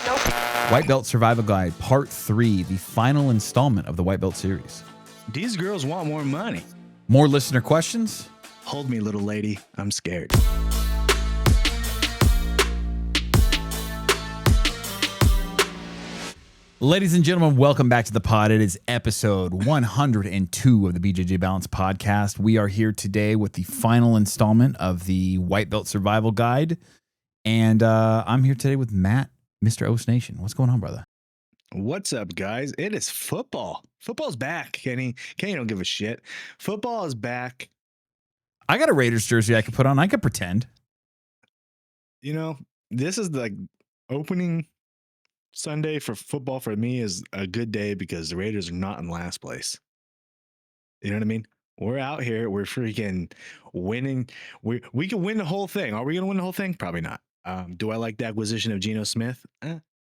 White Belt Survival Guide, Part 3, the final installment of the White Belt series. These girls want more money. More listener questions? Hold me, little lady. I'm scared. Ladies and gentlemen, welcome back to the pod. It is episode 102 of the BJJ Balance podcast. We are here today with the final installment of the White Belt Survival Guide. And I'm here today with Matt, Mr. Oast Nation. What's going on, brother? What's up, guys? It is football. Football's back, Kenny. Kenny don't give a shit. Football is back. I got a Raiders jersey I could put on. I could pretend. You know, this is like opening Sunday for football for me is a good day because the Raiders are not in last place. You know what I mean? We're out here. We're freaking winning. We can win the whole thing. Are we going to win the whole thing? Probably not. Do I like the acquisition of Geno Smith?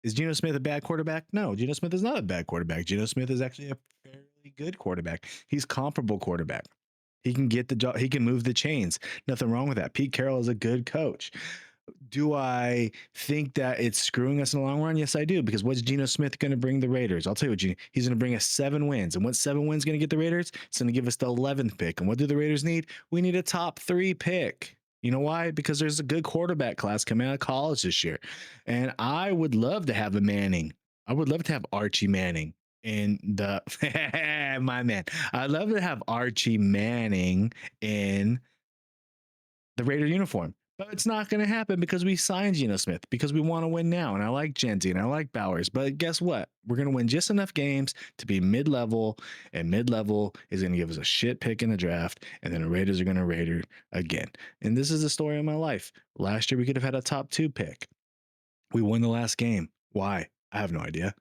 Is Geno Smith a bad quarterback? No, Geno Smith is not a bad quarterback. Geno Smith is actually a fairly good quarterback. He's comparable quarterback. He can get the job. He can move the chains. Nothing wrong with that. Pete Carroll is a good coach. Do I think that it's screwing us in the long run? Yes, I do. Because what's Geno Smith going to bring the Raiders? I'll tell you what, he's going to bring us 7 wins. And what 7 wins going to get the Raiders? It's going to give us the 11th pick. And what do the Raiders need? We need a top 3 pick. You know why? Because there's a good quarterback class coming out of college this year. And I would love to have a Manning. I would love to have Archie Manning in the my man. I'd love to have Archie Manning in the Raider uniform. But it's not going to happen because we signed Geno Smith, because we want to win now. And I like Genty and I like Bowers. But guess what? We're going to win just enough games to be mid-level, and mid-level is going to give us a shit pick in the draft, and then the Raiders are going to Raider again. And this is the story of my life. Last year, we could have had a top 2 pick. We won the last game. Why? I have no idea.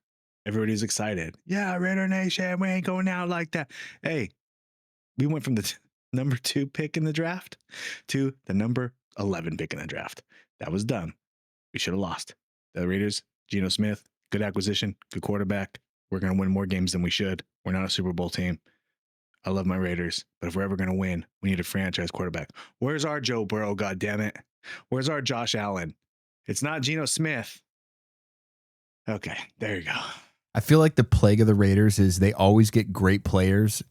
Everybody's excited. Yeah, Raider Nation, we ain't going out like that. Hey, we went from the number 2 pick in the draft to the number 11 pick in the draft. That was dumb. We should have lost. The Raiders, Geno Smith, good acquisition, good quarterback. We're going to win more games than we should. We're not a Super Bowl team. I love my Raiders, but if we're ever going to win, we need a franchise quarterback. Where's our Joe Burrow, goddammit? Where's our Josh Allen? It's not Geno Smith. Okay, there you go. I feel like the plague of the Raiders is they always get great players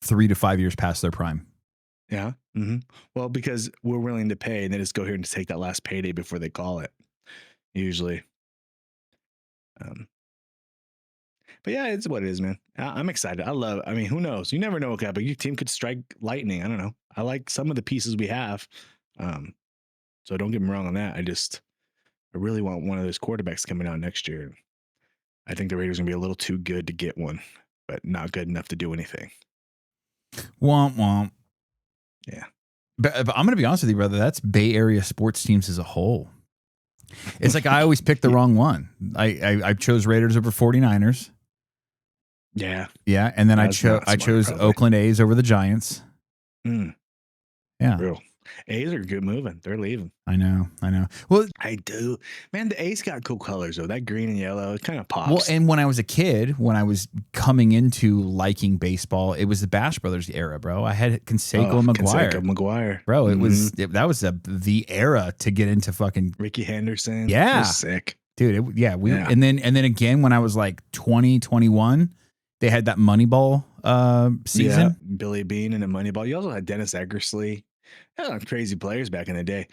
3 to 5 years past their prime. Yeah. Mm-hmm. Well, because we're willing to pay, and they just go here and take that last payday before they call it. Usually. But yeah, it's what it is, man. I'm excited. I mean, who knows? You never know what could happen. Your team could strike lightning. I don't know. I like some of the pieces we have. So don't get me wrong on that. I really want one of those quarterbacks coming out next year. I think the Raiders are going to be a little too good to get one, but not good enough to do anything. Womp womp. Yeah. But I'm going to be honest with you, brother. That's Bay Area sports teams as a whole. It's like I always pick the wrong one. I chose Raiders over 49ers. Yeah. Yeah. And then I chose probably Oakland A's over the Giants. Yeah. Real. A's are good moving. They're leaving. I know. Well, I do. Man, the A's got cool colors, though. That green and yellow, it kind of pops. Well, and when I was a kid, when I was coming into liking baseball, it was the Bash Brothers era, bro. I had Canseco and McGuire. Canseco, McGuire. Bro, that was the era to get into fucking Ricky Henderson. Yeah. Was sick. Dude, and then again when I was like 20, 21, they had that Moneyball season. Yeah, Billy Bean and the Moneyball. You also had Dennis Eckersley. Crazy players back in the day.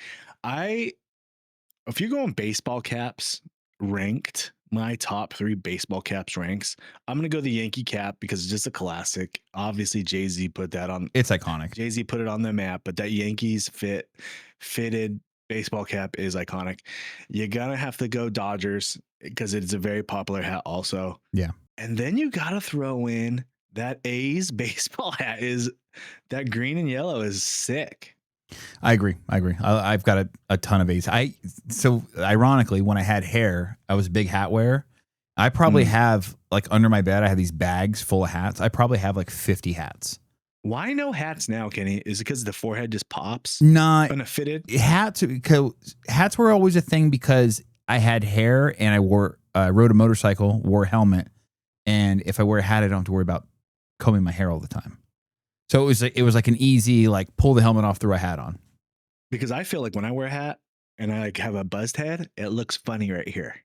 If you go on baseball caps ranked, my top 3 baseball caps ranks, I'm going to go the Yankee cap because it's just a classic. Obviously, Jay-Z put that on. It's iconic. Jay-Z put it on the map, but that Yankees fitted baseball cap is iconic. You're going to have to go Dodgers because it's a very popular hat also. Yeah. And then you got to throw in that A's baseball hat that green and yellow is sick. I agree. I've got a ton of A's. So ironically, when I had hair, I was a big hat wearer. I probably have, like, under my bed, I have these bags full of hats. I probably have like 50 hats. Why no hats now, Kenny? Is it because the forehead just pops? Not unfitted. Hats were always a thing because I had hair and I rode a motorcycle, wore a helmet, and if I wear a hat, I don't have to worry about combing my hair all the time. So it was like an easy, like, pull the helmet off, throw a hat on. Because I feel like when I wear a hat and I like have a buzzed head, it looks funny right here.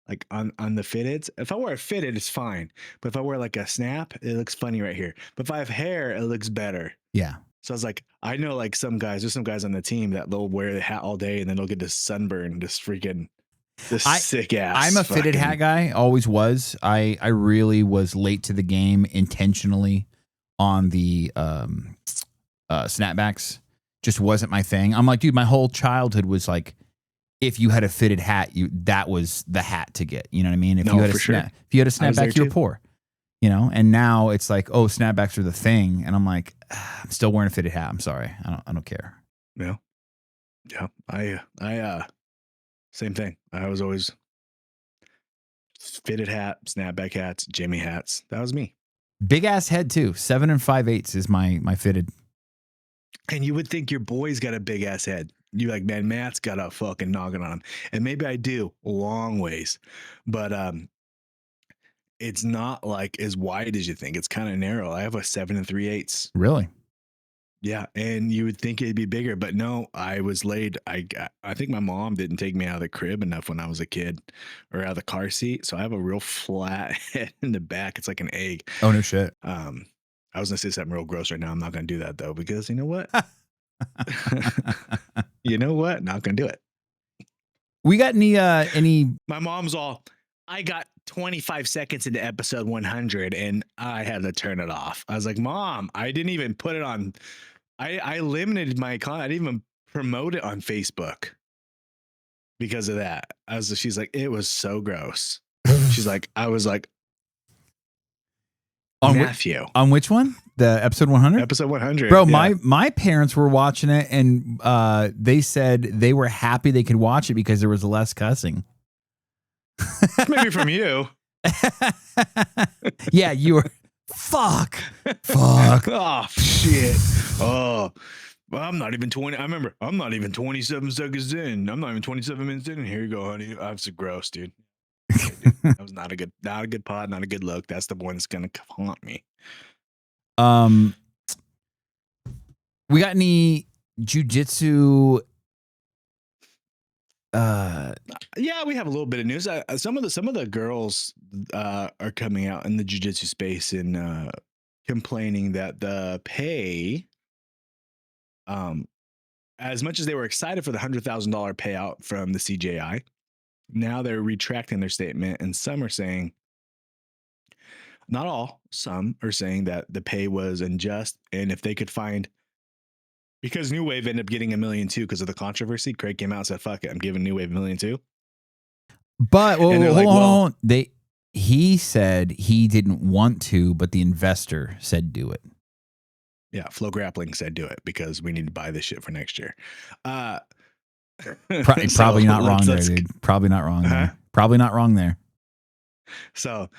like on the fitteds. If I wear a fitted, it's fine. But if I wear like a snap, it looks funny right here. But if I have hair, it looks better. Yeah. So I was like, I know like there's some guys on the team that they'll wear the hat all day and then they'll get this sunburn, this sick ass. I'm a fitted hat guy, always was. I really was late to the game intentionally on the snapbacks. Just wasn't my thing. I'm like, dude, my whole childhood was like, if you had a fitted hat, that was the hat to get. You know what I mean? If you had a snapback, you were poor. You know, and now it's like, oh, snapbacks are the thing, and I'm like, I'm still wearing a fitted hat. I'm sorry, I don't care. Yeah, yeah. I same thing. I was always fitted hat, snapback hats, Jimmy hats. That was me. Big ass head too. 7 5/8 is my fitted. And you would think your boy's got a big ass head. You're like, man, Matt's got a fucking noggin on him, and maybe I do a long ways, but it's not like as wide as you think. It's kind of narrow. I have a 7 3/8. Really? Yeah, and you would think it'd be bigger, but no. I was late. I think my mom didn't take me out of the crib enough when I was a kid, or out of the car seat. So I have a real flat head in the back. It's like an egg. Oh no shit. I was gonna say something real gross right now. I'm not gonna do that though, because you know what? You know what? Not gonna do it. We got any? My mom's all, I got 25 seconds into episode 100 and I had to turn it off. I was like, Mom, I didn't even put it on. I limited my account. I didn't even promote it on Facebook because of that. She's like, it was so gross. She's like, I was like, Matthew. On which one? The episode 100? Episode 100. Bro, yeah. My parents were watching it and they said they were happy they could watch it because there was less cussing. Maybe from you. Yeah, you were. Fuck. Oh, shit. Oh, well, I'm not even 20. I remember, I'm not even 27 seconds in. I'm not even 27 minutes in. And here you go, honey. That's gross, dude. That was not a good pod, not a good look. That's the one that's gonna haunt me. We got any jujitsu? Yeah, we have a little bit of news. Some of the girls are coming out in the jiu-jitsu space and complaining that the pay, as much as they were excited for the $100,000 payout from the CJI, now they're retracting their statement, and some are saying, not all, some are saying that the pay was unjust, and if they could find, because New Wave ended up getting $1 million too because of the controversy. Craig came out and said, "Fuck it, I'm giving New Wave $1 million too." But hold on. He said he didn't want to, but the investor said do it. Yeah, Flow Grappling said do it because we need to buy this shit for next year. Probably not wrong there, dude. Probably not wrong there. Probably not wrong there. So,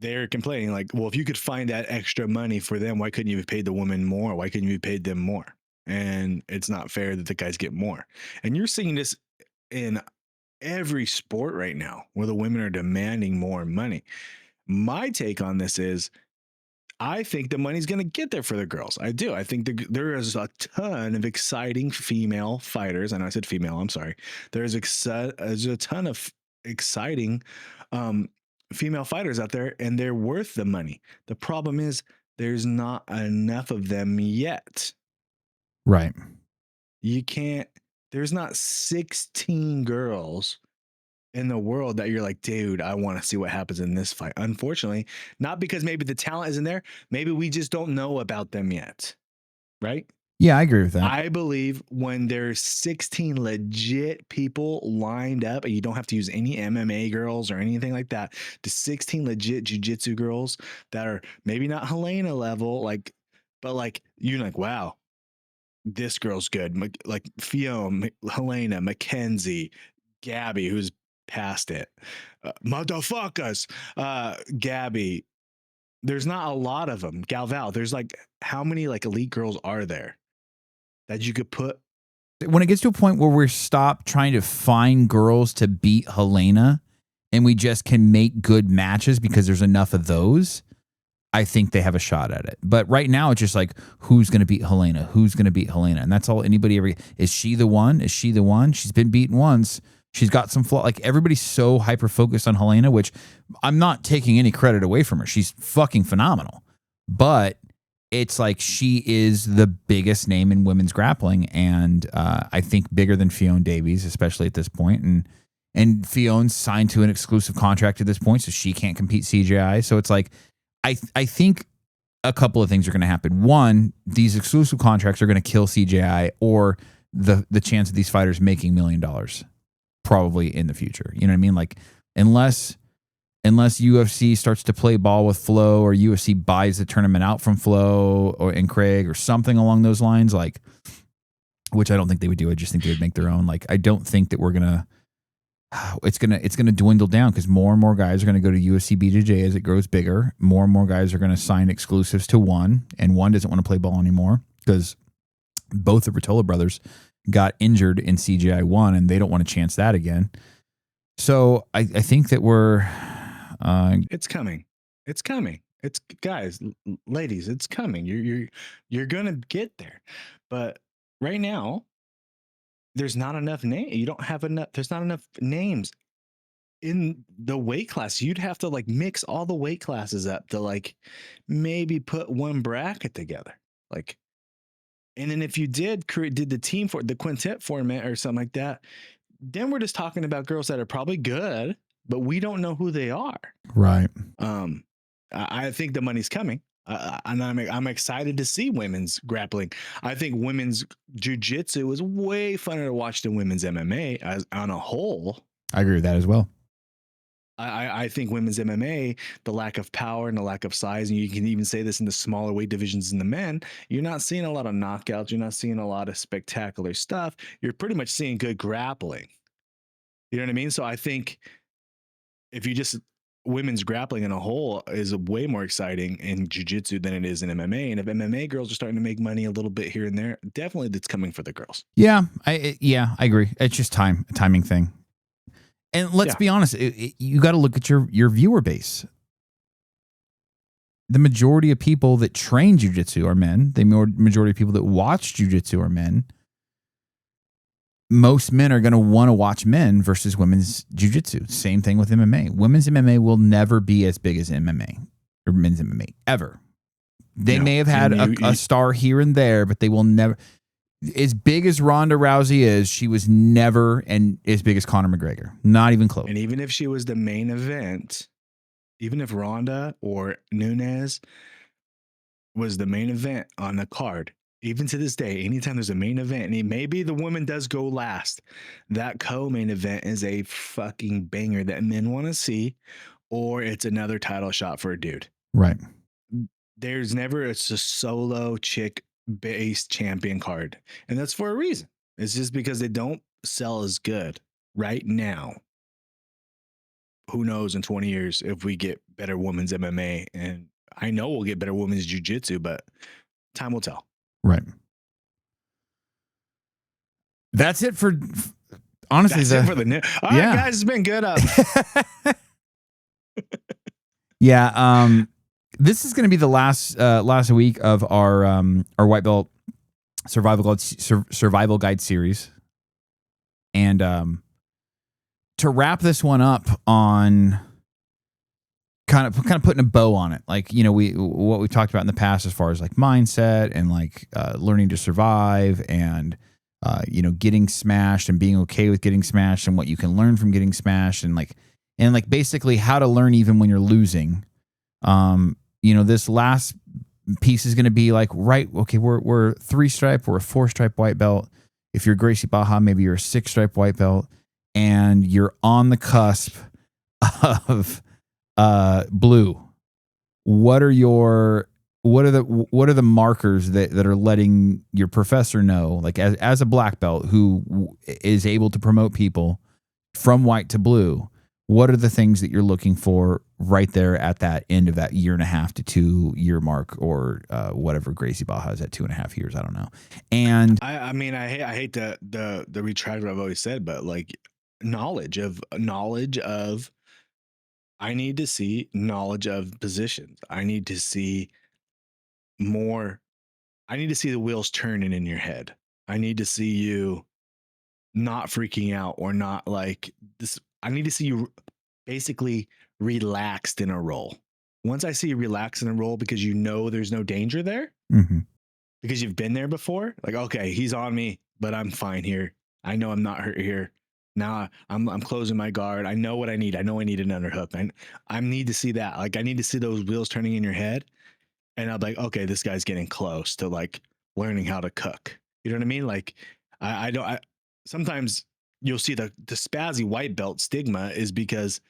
they're complaining like, well, if you could find that extra money for them, why couldn't you have paid the woman more? Why couldn't you have paid them more? And it's not fair that the guys get more. And you're seeing this in every sport right now where the women are demanding more money. My take on this is, I think the money's going to get there for the girls. I do. I think there is a ton of exciting female fighters. I know I said female. I'm sorry. There's a ton of exciting female fighters out there, and they're worth the money. The problem is there's not enough of them yet. Right. There's not 16 girls in the world that you're like, dude, I want to see what happens in this fight. Unfortunately, not because maybe the talent isn't there. Maybe we just don't know about them yet. Right? Yeah, I agree with that. I believe when there's 16 legit people lined up, and you don't have to use any MMA girls or anything like that, the 16 legit jiu-jitsu girls that are maybe not Helena level, but like, you're like, wow, this girl's good. Like Fiona, Helena, Mackenzie, Gabby, who's past it, motherfuckers, Gabby. There's not a lot of them. Galval, there's like, how many like elite girls are there that you could put? When it gets to a point where we're stopped trying to find girls to beat Helena and we just can make good matches because there's enough of those, I think they have a shot at it. But right now it's just like, who's going to beat Helena? Who's going to beat Helena? And that's all anybody ever, is she the one? Is she the one? She's been beaten once. She's got some flaw. Like everybody's so hyper focused on Helena, which I'm not taking any credit away from her. She's fucking phenomenal. But it's like she is the biggest name in women's grappling, and I think bigger than Fiona Davies, especially at this point. And Fiona's signed to an exclusive contract at this point, so she can't compete CGI. So it's like I think a couple of things are going to happen. One, these exclusive contracts are going to kill CGI, or the chance of these fighters making $1 million probably in the future. You know what I mean? Like unless UFC starts to play ball with Flo, or UFC buys the tournament out from Flo and Craig or something along those lines, like, which I don't think they would do. I just think they would make their own. Like, I don't think that we're gonna. It's gonna dwindle down because more and more guys are gonna go to UFC BJJ as it grows bigger. More and more guys are gonna sign exclusives to One, and One doesn't want to play ball anymore because both the Rotolo brothers got injured in CGI One, and they don't want to chance that again. So I think that we're. It's coming. It's coming. It's guys, ladies. It's coming. You're gonna get there, but right now there's not enough name. You don't have enough. There's not enough names in the weight class. You'd have to like mix all the weight classes up to like maybe put one bracket together. Like, and then if you did the team for the quintet format or something like that, then we're just talking about girls that are probably good, but we don't know who they are. Right. I think the money's coming. And I'm excited to see women's grappling. I think women's jiu-jitsu is way funner to watch than women's MMA as on a whole. I agree with that as well. I think women's MMA, the lack of power and the lack of size, and you can even say this in the smaller weight divisions in the men, you're not seeing a lot of knockouts. You're not seeing a lot of spectacular stuff. You're pretty much seeing good grappling. You know what I mean? So I think if you just women's grappling in a whole is way more exciting in jiu-jitsu than it is in MMA. And if MMA girls are starting to make money a little bit here and there, definitely that's coming for the girls. Yeah, I agree. It's just a timing thing. And let's be honest, you got to look at your viewer base. The majority of people that train jiu-jitsu are men. The majority of people that watch jiu-jitsu are men. Most men are going to want to watch men versus women's jiu-jitsu. Same thing with MMA. Women's MMA will never be as big as MMA or men's MMA ever. They may have had a star here and there, but they will never. As big as Ronda Rousey is, she was never as big as Conor McGregor. Not even close. And even if she was the main event, even if Ronda or Nunes was the main event on the card, even to this day, anytime there's a main event, and maybe the woman does go last, that co-main event is a fucking banger that men want to see, or it's another title shot for a dude. Right. There's never a solo chick based champion card, and that's for a reason. It's just because they don't sell as good right now. Who knows in 20 years if we get better women's MMA, and I know we'll get better women's jiu-jitsu, but time will tell. Right. That's it for honestly. That's it for the new. All right, guys, it's been good. Yeah. This is going to be the last week of our white belt survival guide series, and to wrap this one up on kind of putting a bow on it, like what we've talked about in the past as far as like mindset and like learning to survive and getting smashed and being okay with getting smashed and what you can learn from getting smashed and basically how to learn even when you're losing. This last piece is going to be like, right, okay, we're 3-stripe, we're a 4-stripe white belt. If you're Gracie Baja, maybe you're a 6-stripe white belt, and you're on the cusp of blue. What are the markers that are letting your professor know, like as a black belt who is able to promote people from white to blue? What are the things that you're looking for right there at that end of that 1.5 to 2 year mark, or whatever Gracie Baja is at 2.5 years? I don't know. And I mean, I hate the retract what I've always said, but like knowledge of I need to see knowledge of positions. I need to see more. I need to see the wheels turning in your head. I need to see you not freaking out or not like this. I need to see you basically relaxed in a roll. Once I see you relaxed in a roll because you know there's no danger there, Mm-hmm. because you've been there before, like, okay, he's on me, but I'm fine here. I know I'm not hurt here. Now I'm closing my guard. I know what I need. I know I need an underhook. I need to see that. Like I need to see those wheels turning in your head. And I'm like, okay, this guy's getting close to like learning how to cook. You know what I mean? Like I don't I sometimes you'll see the spazzy white belt stigma is because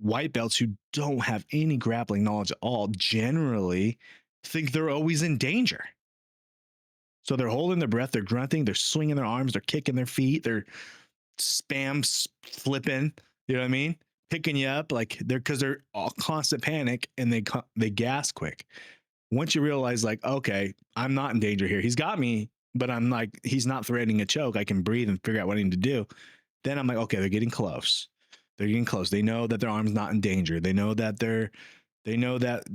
white belts who don't have any grappling knowledge at all generally think they're always in danger. So they're holding their breath, they're grunting, they're swinging their arms, they're kicking their feet, they're flipping, you know what I mean? Picking you up like they're all constant panic and they gas quick. Once you realize like, okay, I'm not in danger here. He's got me, but I'm like, he's not threatening a choke. I can breathe and figure out what I need to do. Then I'm like, okay, they're getting close. They're getting close. They know that their arm's not in danger. They know that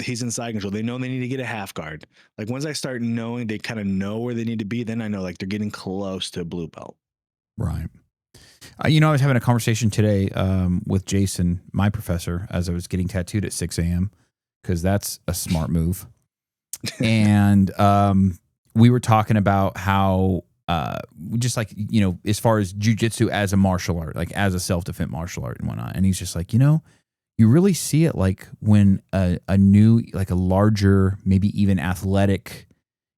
he's in side control. They know they need to get a half guard. Like once I start knowing they kind of know where they need to be, then I know like they're getting close to blue belt. Right. I was having a conversation today with Jason, my professor, as I was getting tattooed at 6 a.m. because that's a smart move. And we were talking about how just like, as far as jujitsu as a martial art, like as a self-defense martial art and whatnot. And he's just like, you really see it like when a new, like a larger, maybe even athletic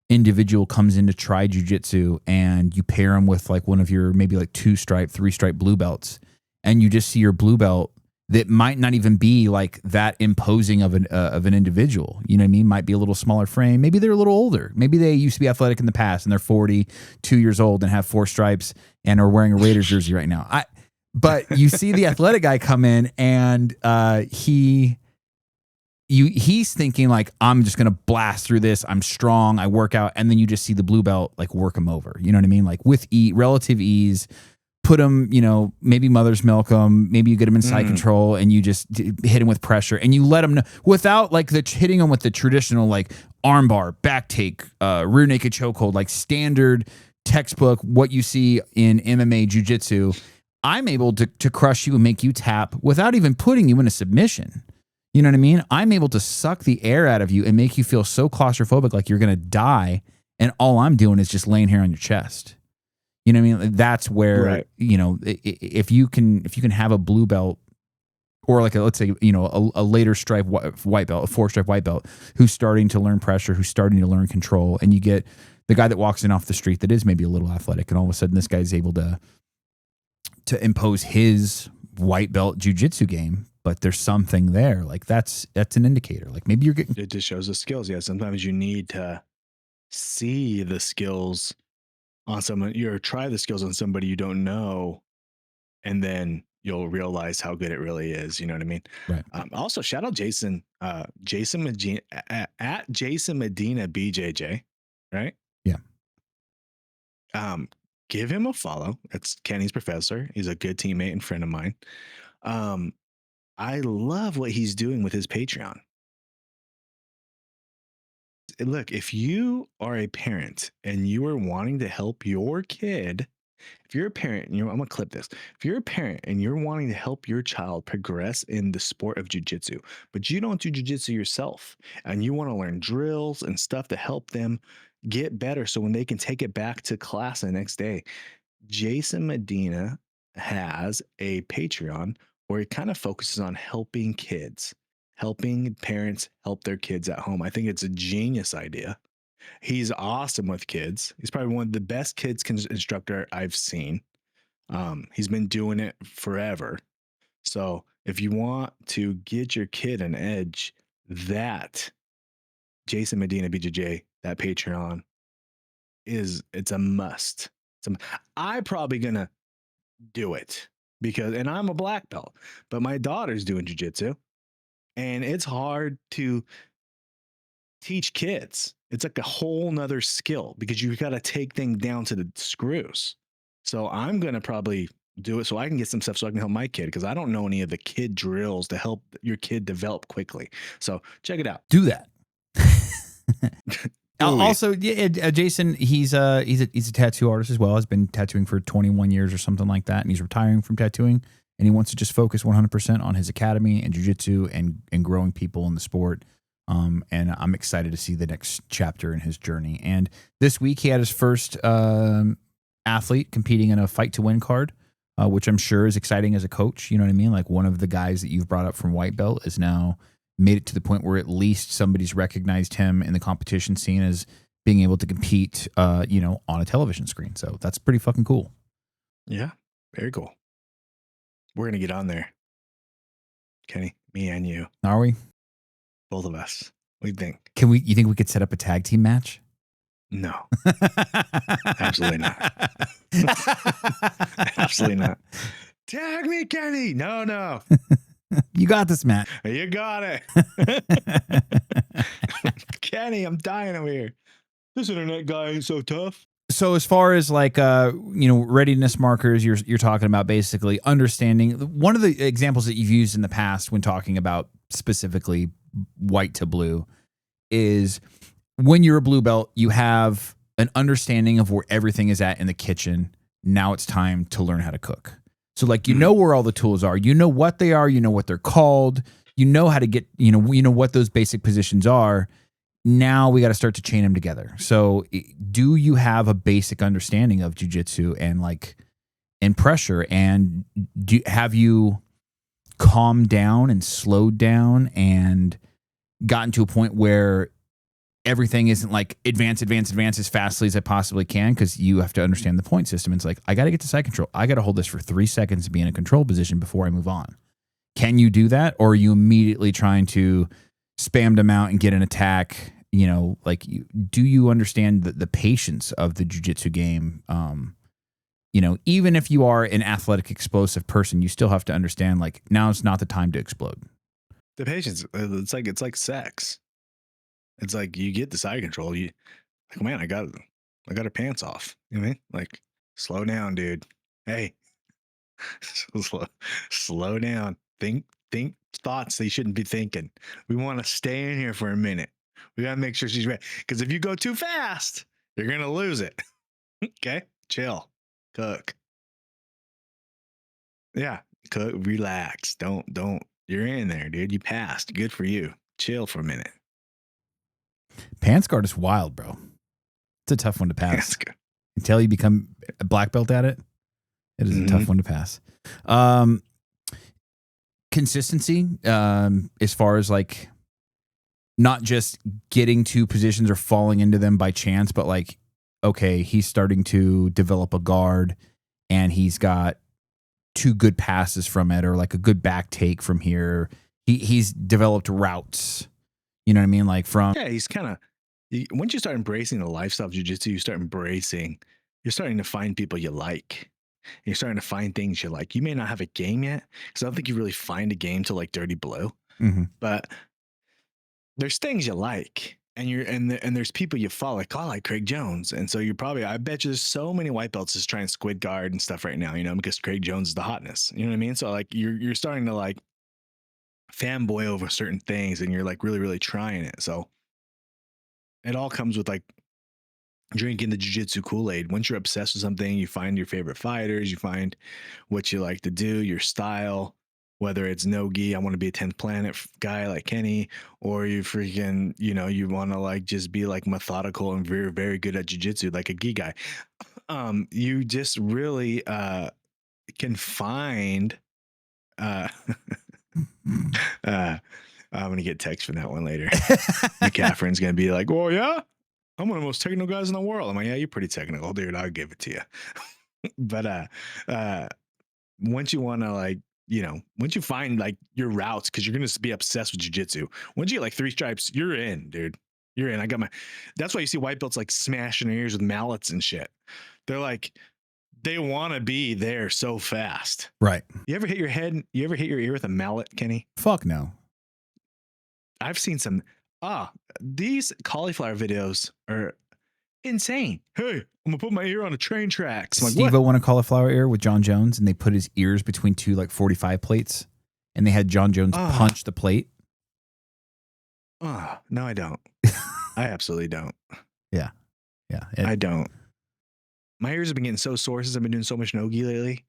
individual comes in to try jujitsu and you pair them with like one of your maybe like 2-stripe, 3-stripe blue belts, and you just see your blue belt that might not even be like that imposing of an individual. You know what I mean? Might be a little smaller frame. Maybe they're a little older. Maybe they used to be athletic in the past and they're 42 years old and have 4 stripes and are wearing a Raiders jersey right now. But you see the athletic guy come in and he's thinking like, I'm just going to blast through this. I'm strong. I work out. And then you just see the blue belt like work him over. You know what I mean? Like with relative ease, put him, maybe mother's milk him. Maybe you get him in side control and you just hit him with pressure and you let him know without like hitting him with the traditional like armbar, back take, rear naked chokehold, like standard textbook, what you see in MMA jiu-jitsu. I'm able to crush you and make you tap without even putting you in a submission. You know what I mean? I'm able to suck the air out of you and make you feel so claustrophobic like you're going to die. And all I'm doing is just laying here on your chest. You know what I mean? That's where, Right. If you can have a blue belt or like let's say, a later stripe white belt, a 4-stripe white belt who's starting to learn pressure, who's starting to learn control. And you get the guy that walks in off the street that is maybe a little athletic. And all of a sudden this guy's able to impose his white belt jiu-jitsu game. But there's something there. Like that's an indicator. Like maybe you're getting. It just shows the skills. Yeah. Sometimes you need to see the skills on someone, or try the skills on somebody you don't know, and then you'll realize how good it really is. You know what I mean? Right. Also, shout out Jason, Jason Medina at Jason Medina BJJ, right? Yeah. Give him a follow. It's Kenny's professor. He's a good teammate and friend of mine. I love what he's doing with his Patreon. Look, if you are a parent and you are wanting to help your kid, if you're a parent and I'm gonna clip this. If you're a parent and you're wanting to help your child progress in the sport of jujitsu, but you don't do jujitsu yourself and you want to learn drills and stuff to help them get better so when they can take it back to class the next day, Jason Medina has a Patreon where he kind of focuses on helping kids, helping parents help their kids at home. I think it's a genius idea. He's awesome with kids. He's probably one of the best kids instructor I've seen. He's been doing it forever. So if you want to get your kid an edge, that Jason Medina BJJ, that Patreon it's a must. I'm probably gonna do it and I'm a black belt, but my daughter's doing jujitsu, and it's hard to teach kids. It's like a whole nother skill because you got to take things down to the screws. So I'm going to probably do it so I can get some stuff so I can help my kid, because I don't know any of the kid drills to help your kid develop quickly. So check it out. Do that. Also, Jason, he's a tattoo artist as well. Has been tattooing for 21 years or something like that, and he's retiring from tattooing, and he wants to just focus 100% on his academy and jiu-jitsu and growing people in the sport. And I'm excited to see the next chapter in his journey. And this week he had his first athlete competing in a fight to win card, which I'm sure is exciting as a coach. You know what I mean? Like one of the guys that you've brought up from white belt is now made it to the point where at least somebody's recognized him in the competition scene as being able to compete, on a television screen. So that's pretty fucking cool. Yeah, very cool. We're going to get on there. Kenny, me and you. Are we? Both of us. What do you think? You think we could set up a tag team match? No. Absolutely not. Absolutely not. Tag me, Kenny. No. You got this, Matt. You got it. Kenny, I'm dying over here. This internet guy ain't so tough. So as far as like readiness markers, you're talking about basically understanding. One of the examples that you've used in the past when talking about specifically white to blue is when you're a blue belt, you have an understanding of where everything is at in the kitchen. Now it's time to learn how to cook. So like, you know where all the tools are, you know what they are, you know what they're called, you know how to get, you know what those basic positions are. Now we got to start to chain them together. So do you have a basic understanding of jiu-jitsu and pressure? And have you calmed down and slowed down and gotten to a point where everything isn't like advance as fastly as I possibly can, because you have to understand the point system. It's like, I got to get to side control. I got to hold this for 3 seconds and be in a control position before I move on. Can you do that? Or are you immediately trying to spam them out and get an attack? Do you understand the patience of the jiu-jitsu game? Even if you are an athletic, explosive person, you still have to understand, like, now is not the time to explode. The patience, it's like sex. It's like you get the side control. You like, man, I got her pants off. You know what I mean? Like, slow down, dude. Hey, slow down. Think thoughts they shouldn't be thinking. We want to stay in here for a minute. We got to make sure she's ready. Because if you go too fast, you're going to lose it. Okay? Chill. Cook. Yeah. Cook. Relax. Don't. You're in there, dude. You passed. Good for you. Chill for a minute. Pants guard is wild, bro. It's a tough one to pass. Until you become a black belt at it, it is a tough one to pass. Consistency, as far as like not just getting to positions or falling into them by chance, but like, okay, he's starting to develop a guard and he's got 2 good passes from it, or like a good back take from here. He's developed routes. You know what I mean? Like he's kind of, once you start embracing the lifestyle of jiu-jitsu, you're starting to find people you like. You're starting to find things you like. You may not have a game yet, because I don't think you really find a game till like Dirty Blue. But there's things you like, and there's people you follow. Like, I like Craig Jones, and so I bet you there's so many white belts just trying squid guard and stuff right now. Because Craig Jones is the hotness. You know what I mean? So like you're starting to like fanboy over certain things, and you're like really, really trying it. So it all comes with like drinking the jiu-jitsu Kool-Aid. Once you're obsessed with something, you find your favorite fighters, you find what you like to do, your style, whether it's no-gi, I want to be a 10th planet guy like Kenny, or you freaking, you want to like just be like methodical and very, very good at jiu-jitsu like a gi guy. You just really can find I'm gonna get text from that one later. Catherine's gonna be like, "Oh yeah, I'm one of the most technical guys in the world." I'm like, "Yeah, you're pretty technical, dude. I'll give it to you." But once you want to like, once you find like your routes, because you're gonna be obsessed with jiu-jitsu. Once you get like 3 stripes, you're in, dude. You're in. That's why you see white belts like smashing their ears with mallets and shit. They're like, they want to be there so fast. Right. You ever hit your ear with a mallet, Kenny? Fuck no. I've seen some. These cauliflower videos are insane. Hey, I'm gonna put my ear on a train tracks. Steve-O won a cauliflower ear with John Jones, and they put his ears between 2 like 45 plates, and they had John Jones punch the plate. No, I don't. I absolutely don't. Yeah. I don't. My ears have been getting so sore since I've been doing so much nogi lately.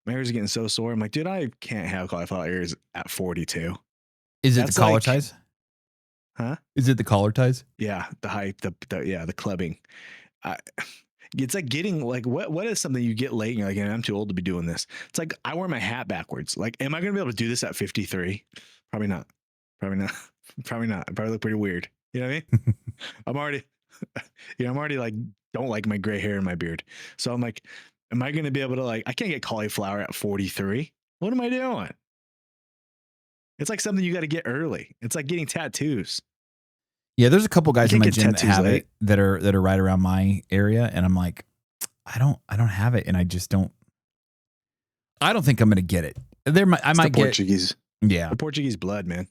My ears are getting so sore. I'm like, dude, I can't have cauliflower ears at 42. Is it That's the collar like, ties? huh? Is it the collar ties? Yeah, the hype, the clubbing. I, it's like getting like what is something you get late and you're like, I'm too old to be doing this. It's like I wear my hat backwards. Like, am I gonna be able to do this at 53? Probably not. Probably not. Probably not. I probably look pretty weird. You know what I mean? I'm already, I'm already like, don't like my gray hair and my beard. So I'm like, am I gonna be able to like? I can't get cauliflower at 43. What am I doing? It's like something you got to get early. It's like getting tattoos. Yeah, there's a couple guys in can't my get gym that tattoos have late. it that are right around my area, and I'm like, I don't have it, and I just don't. I don't think I'm gonna get it. I might get Portuguese. Yeah, The Portuguese blood, man.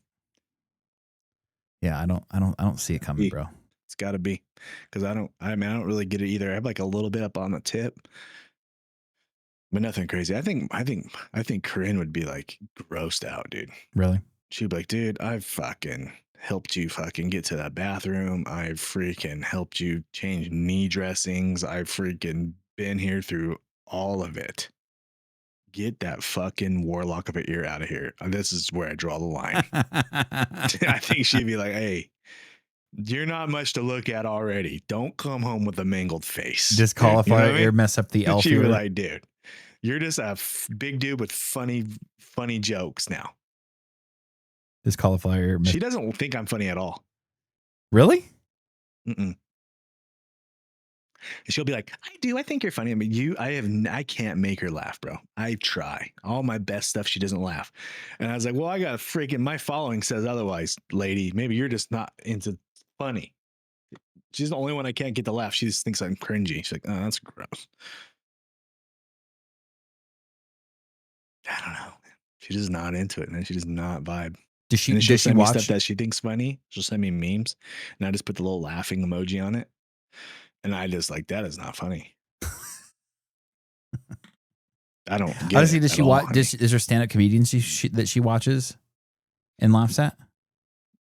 yeah. I don't see it coming, bro. It's got to be because I don't really get it either. I have like a little bit up on the tip, but nothing crazy. I think Corinne would be like grossed out, dude. Really? She'd be like, dude, I've fucking helped you fucking get to that bathroom. I've freaking helped you change knee dressings. I've freaking been here through all of it. Get that fucking warlock of an ear out of here. This is where I draw the line. I think she'd be like, hey, you're not much to look at already. Don't come home with a mangled face. Does cauliflower ear mess up the elf She'd be ear? like, dude, you're just a big dude with funny jokes now. Does cauliflower ear She doesn't think I'm funny at all. Really? Mm-mm. And she'll be like, I do. I think you're funny. I mean, I can't make her laugh, bro. I try. All my best stuff, she doesn't laugh. And I was like, well, I got my following says otherwise, lady. Maybe you're just not into funny. She's the only one I can't get to laugh. She just thinks I'm cringy. She's like, oh, that's gross. I don't know. She's just not into it, man. She does not vibe. Does she send me watch stuff that she thinks funny? She'll send me memes, and I just put the little laughing emoji on it. And I just like, that is not funny. I don't get honestly, it. Does she watch? Is there stand-up comedians that she watches and laughs at?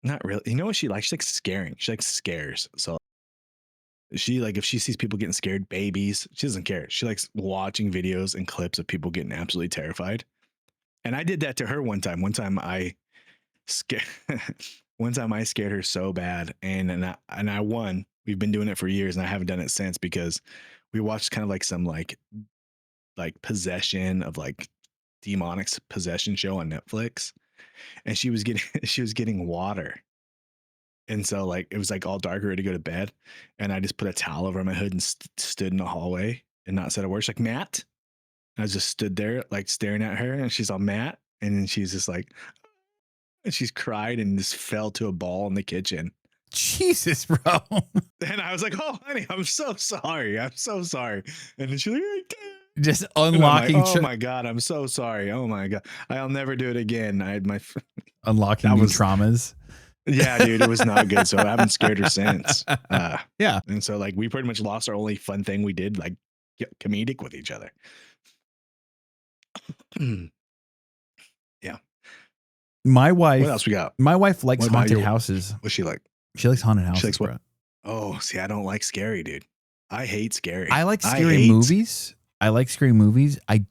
Not really. You know what she likes? She likes scaring. She likes scares. So she like if she sees people getting scared, babies, she doesn't care. She likes watching videos and clips of people getting absolutely terrified. And I did that to her one time. One time I scared her so bad, and I won. We've been doing it for years, and I haven't done it since because we watched kind of like some like possession of like demonic possession show on Netflix, and she was getting water, and so like it was like all dark, ready to go to bed, and I just put a towel over my hood and stood in the hallway and not said a word. She's like, Matt. I just stood there like staring at her, and she's all, Matt, and then she's just like, and she's cried and just fell to a ball in the kitchen. Jesus, bro. And I was like, oh, honey, I'm so sorry. I'm so sorry. And then she's like, just unlocking. Like, oh my God, I'm so sorry. Oh my God. I'll never do it again. I had my unlocking new traumas. Yeah, dude, it was not good. So I haven't scared her since. Yeah. And so like we pretty much lost our only fun thing we did, like get comedic with each other. Yeah. My wife. What else we got? My wife likes haunted houses. What's she like? She likes haunted houses. She likes what? Bro. Oh, see, I don't like scary, dude. I hate scary. I like scary movies. I like scary movies. I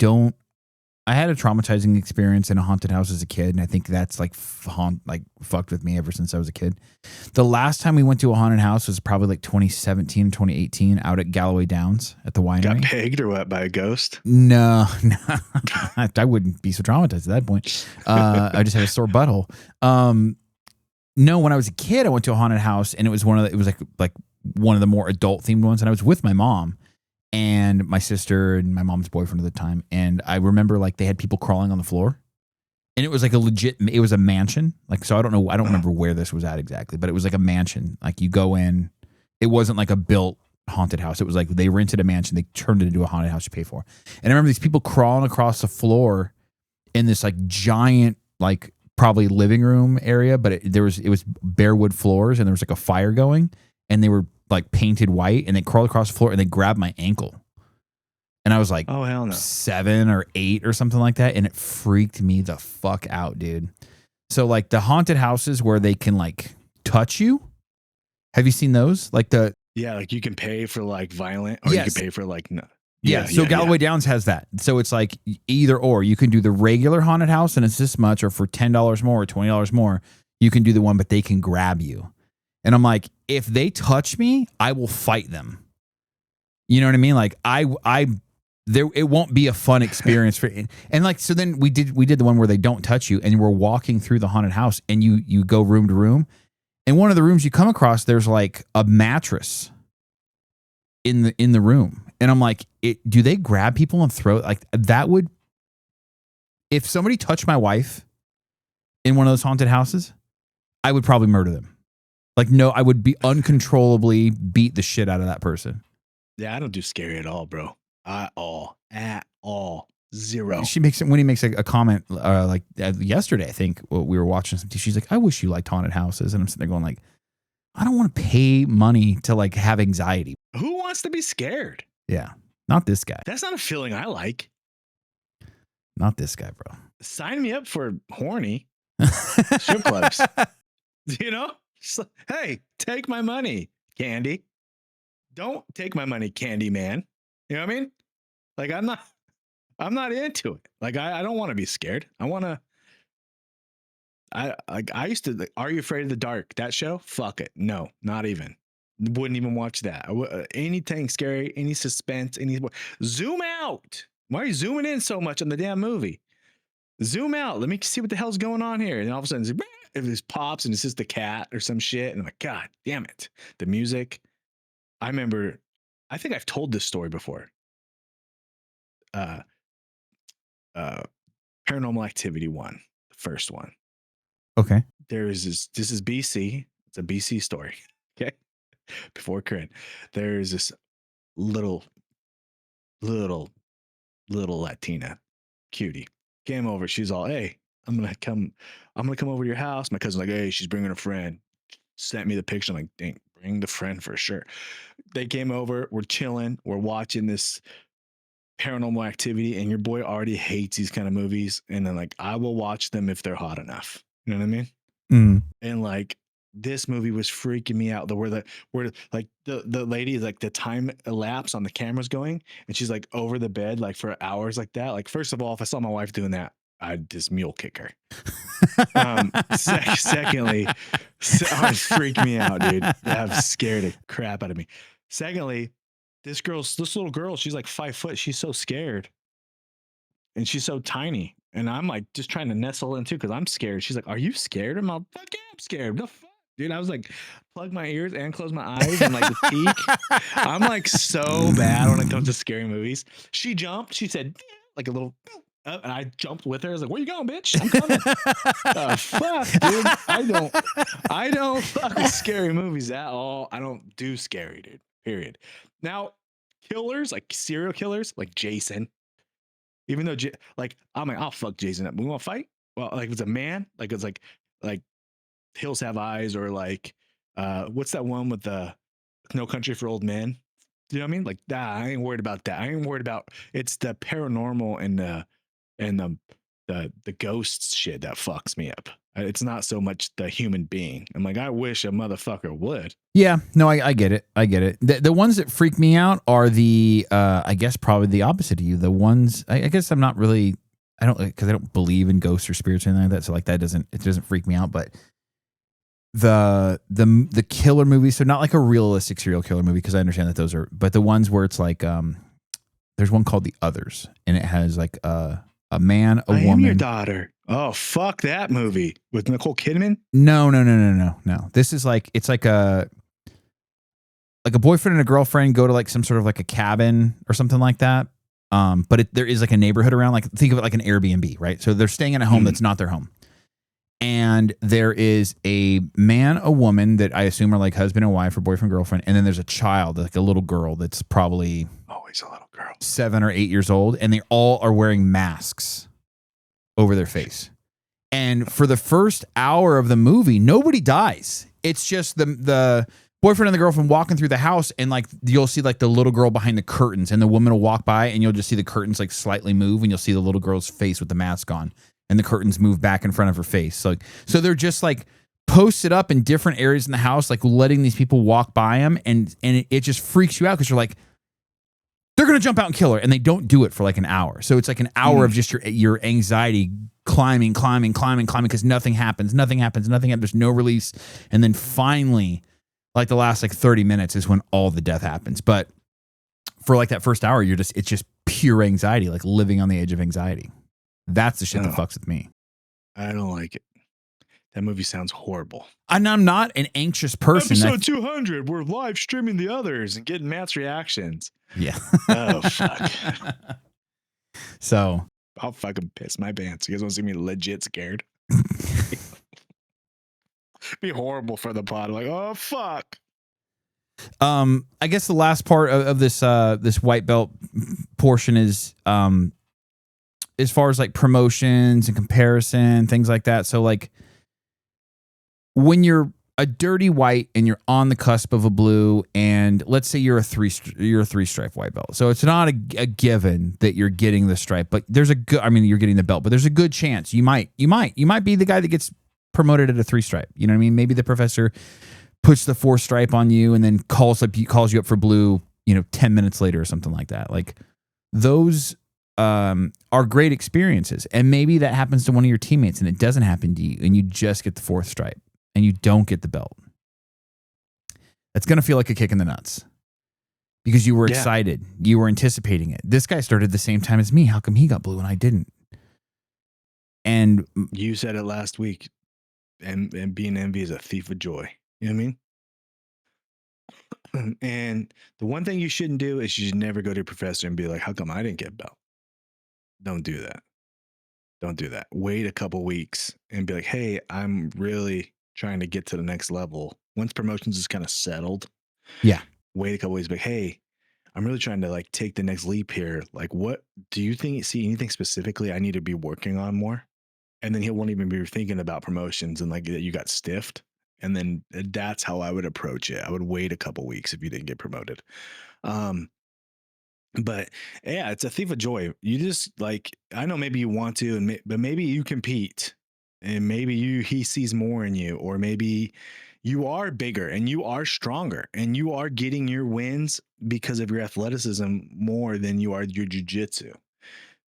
had a traumatizing experience in a haunted house as a kid, and I think that's like fucked with me ever since I was a kid. The last time we went to a haunted house was probably like 2017, 2018 out at Galloway Downs at the winery. Got pegged or what by a ghost? No. I wouldn't be so traumatized at that point. I just had a sore butthole. No, when I was a kid, I went to a haunted house, and it was like one of the more adult themed ones, and I was with my mom and my sister and my mom's boyfriend at the time. And I remember like they had people crawling on the floor, and it was like it was a mansion. Like, so I don't remember where this was at exactly, but it was like a mansion. Like you go in, it wasn't like a built haunted house. It was like they rented a mansion. They turned it into a haunted house you pay for. And I remember these people crawling across the floor in this like giant, like probably living room area, but it was bare wood floors, and there was like a fire going, and they were like painted white, and they crawled across the floor and they grabbed my ankle. And I was like, oh hell no, 7 or 8 or something like that. And it freaked me the fuck out, dude. So like the haunted houses where they can like touch you. Have you seen those? Like Yeah, like you can pay for like violent, or you can pay for like no. Yeah, so Galloway Downs has that. So it's like either or. You can do the regular haunted house and it's this much, or for $10 more or $20 more, you can do the one, but they can grab you. And I'm like, if they touch me, I will fight them. You know what I mean? Like it won't be a fun experience for. And like, so then we did the one where they don't touch you, and we're walking through the haunted house, and you go room to room, and one of the rooms you come across, there's like a mattress in the room. And I'm like, do they grab people and throw like that? Would, if somebody touched my wife in one of those haunted houses, I would probably murder them. Like, no, I would be uncontrollably beat the shit out of that person. Yeah, I don't do scary at all, bro. At all. Zero. She makes it when he makes a comment like yesterday, I think we were watching something. She's like, I wish you liked haunted houses. And I'm sitting there going like, I don't want to pay money to like have anxiety. Who wants to be scared? Yeah. Not this guy. That's not a feeling I like. Not this guy, bro. Sign me up for horny strip clubs. You know? Hey, take my money, Candy. Don't take my money, Candy Man. You know what I mean? Like I'm not into it. Like I don't want to be scared. I used to, Are You Afraid of the Dark? That show? Fuck it. No, not even. Wouldn't even watch that. Anything scary, any suspense, zoom out. Why are you zooming in so much on the damn movie? Zoom out. Let me see what the hell's going on here. And all of a sudden, it just pops and it's just the cat or some shit. And I'm like, God damn it. The music. I remember, I think I've told this story before. Paranormal Activity 1, the first one. Okay. This is BC. It's a BC story. Okay. Before Corinne, there's this little Latina cutie came over. She's all, hey, I'm gonna come over to your house. My cousin's like, hey, she's bringing a friend. Sent me the picture. I'm like, dang, bring the friend for sure. They came over. We're chilling. We're watching this Paranormal Activity, and your boy already hates these kind of movies. And then like, I will watch them if they're hot enough. You know what I mean? Mm. And like, this movie was freaking me out. Where like the lady, like the time elapse on the camera's going, and she's like over the bed like for hours like that. Like, first of all, if I saw my wife doing that, I'd just mule kick her. Secondly, would freak me out, dude. That scared the crap out of me. Secondly, this little girl, she's like 5 foot. She's so scared, and she's so tiny. And I'm like just trying to nestle in too because I'm scared. She's like, "Are you scared?" I'm like, "Fuck yeah, I'm scared." The fuck? Dude, I was like, plug my ears and close my eyes and like the peek. I'm like so bad when it comes to scary movies. She jumped. She said, like a little, and I jumped with her. I was like, where you going, bitch? I'm coming. Fuck, dude. I don't fuck with scary movies at all. I don't do scary, dude. Period. Now, killers, like serial killers, like Jason. Even though, like, I'm like, I'll fuck Jason up. We want to fight? Well, like, if it's a man, like, it's like Hills Have Eyes, or like what's that one with the No Country for Old Men? You know what I mean? Like that. I ain't worried about that. I ain't worried about, it's the paranormal and the ghosts shit that fucks me up. It's not so much the human being. I'm like, I wish a motherfucker would. Yeah, no, I get it. I get it. The ones that freak me out are the I guess probably the opposite of you. The ones I guess I'm not really, because I don't believe in ghosts or spirits or anything like that. So like that doesn't freak me out. But the killer movies, so not like a realistic serial killer movie, because I understand that those are, but the ones where it's like there's one called The Others, and it has like a man, a woman. I Am Your Daughter. Oh, fuck that movie with Nicole Kidman. No. This is like, it's like a boyfriend and a girlfriend go to like some sort of like a cabin or something like that. But there is like a neighborhood around, like think of it like an Airbnb, right? So they're staying in a home that's not their home. And there is a man, a woman that I assume are like husband and wife or boyfriend, girlfriend. And then there's a child, like a little girl that's probably always a little girl, 7 or 8 years old. And they all are wearing masks over their face. And for the first hour of the movie, nobody dies. It's just the boyfriend and the girlfriend walking through the house, and like you'll see like the little girl behind the curtains, and the woman will walk by, and you'll just see the curtains like slightly move, and you'll see the little girl's face with the mask on, and the curtains move back in front of her face. So they're just like posted up in different areas in the house, like letting these people walk by him, and it just freaks you out because you're like, they're gonna jump out and kill her, and they don't do it for like an hour. So it's like an hour of just your anxiety climbing because nothing happens. There's no release, and then finally, like the last like 30 minutes is when all the death happens. But for like that first hour, it's just pure anxiety, like living on the edge of anxiety. That's the shit that fucks with me. I don't like it. That movie sounds horrible. And I'm not an anxious person. Episode 200, we're live streaming the others and getting Matt's reactions. Yeah. Oh, fuck. So. I'll fucking piss my pants. You guys want to see me legit scared? Be horrible for the pod. Like, oh, fuck. I guess the last part of this this white belt portion is as far as like promotions and comparison, things like that. So like when you're a dirty white and you're on the cusp of a blue, and let's say you're a three stripe white belt. So it's not a given that you're getting the stripe, but there's a good, I mean, you're getting the belt, but there's a good chance you might be the guy that gets promoted at a 3 stripe. You know what I mean? Maybe the professor puts the 4 stripe on you and then calls you up for blue, 10 minutes later or something like that. Like those are great experiences. And maybe that happens to one of your teammates and it doesn't happen to you and you just get the 4th stripe and you don't get the belt. That's going to feel like a kick in the nuts because you were excited. You were anticipating it. This guy started the same time as me. How come he got blue and I didn't? And you said it last week, and being envy is a thief of joy. You know what I mean? And the one thing you shouldn't do is you should never go to your professor and be like, how come I didn't get a belt? Don't do that. Don't do that. Wait a couple weeks and be like, hey, I'm really trying to get to the next level. Once promotions is kind of settled. Yeah. Wait a couple weeks, be like, hey, I'm really trying to like take the next leap here. Like, what do you see anything specifically I need to be working on more? And then he won't even be thinking about promotions and like that you got stiffed. And then that's how I would approach it. I would wait a couple weeks if you didn't get promoted. But yeah, it's a thief of joy. You just like, I know maybe you want to, but maybe you compete and maybe he sees more in you, or maybe you are bigger and you are stronger and you are getting your wins because of your athleticism more than you are your jujitsu.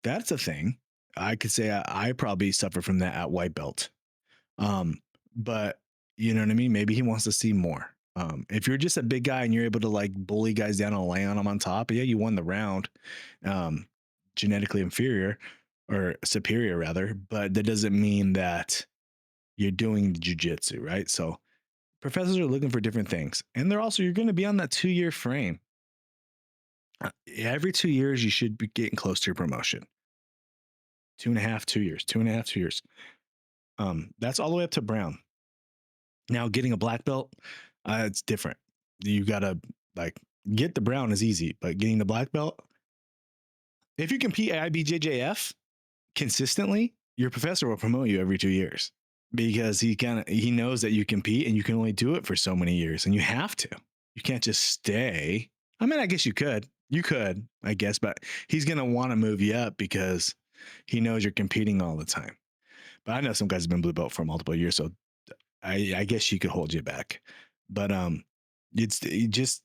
That's a thing. I could say I probably suffer from that at white belt. But you know what I mean? Maybe he wants to see more. If you're just a big guy and you're able to like bully guys down and lay on them on top, yeah, you won the round. Genetically inferior or superior rather, but that doesn't mean that you're doing jujitsu, right? So professors are looking for different things. And you're going to be on that 2-year frame. Every 2 years, you should be getting close to your promotion. 2.5, 2 years, 2.5, 2 years. That's all the way up to brown. Now getting a black belt, it's different. You gotta like get the brown is easy, but getting the black belt, if you compete at IBJJF consistently, your professor will promote you every 2 years because he knows that you compete and you can only do it for so many years, and you have to. You can't just stay. I mean, I guess you could, I guess, but he's gonna want to move you up because he knows you're competing all the time. But I know some guys have been blue belt for multiple years, so I guess she could hold you back. But you just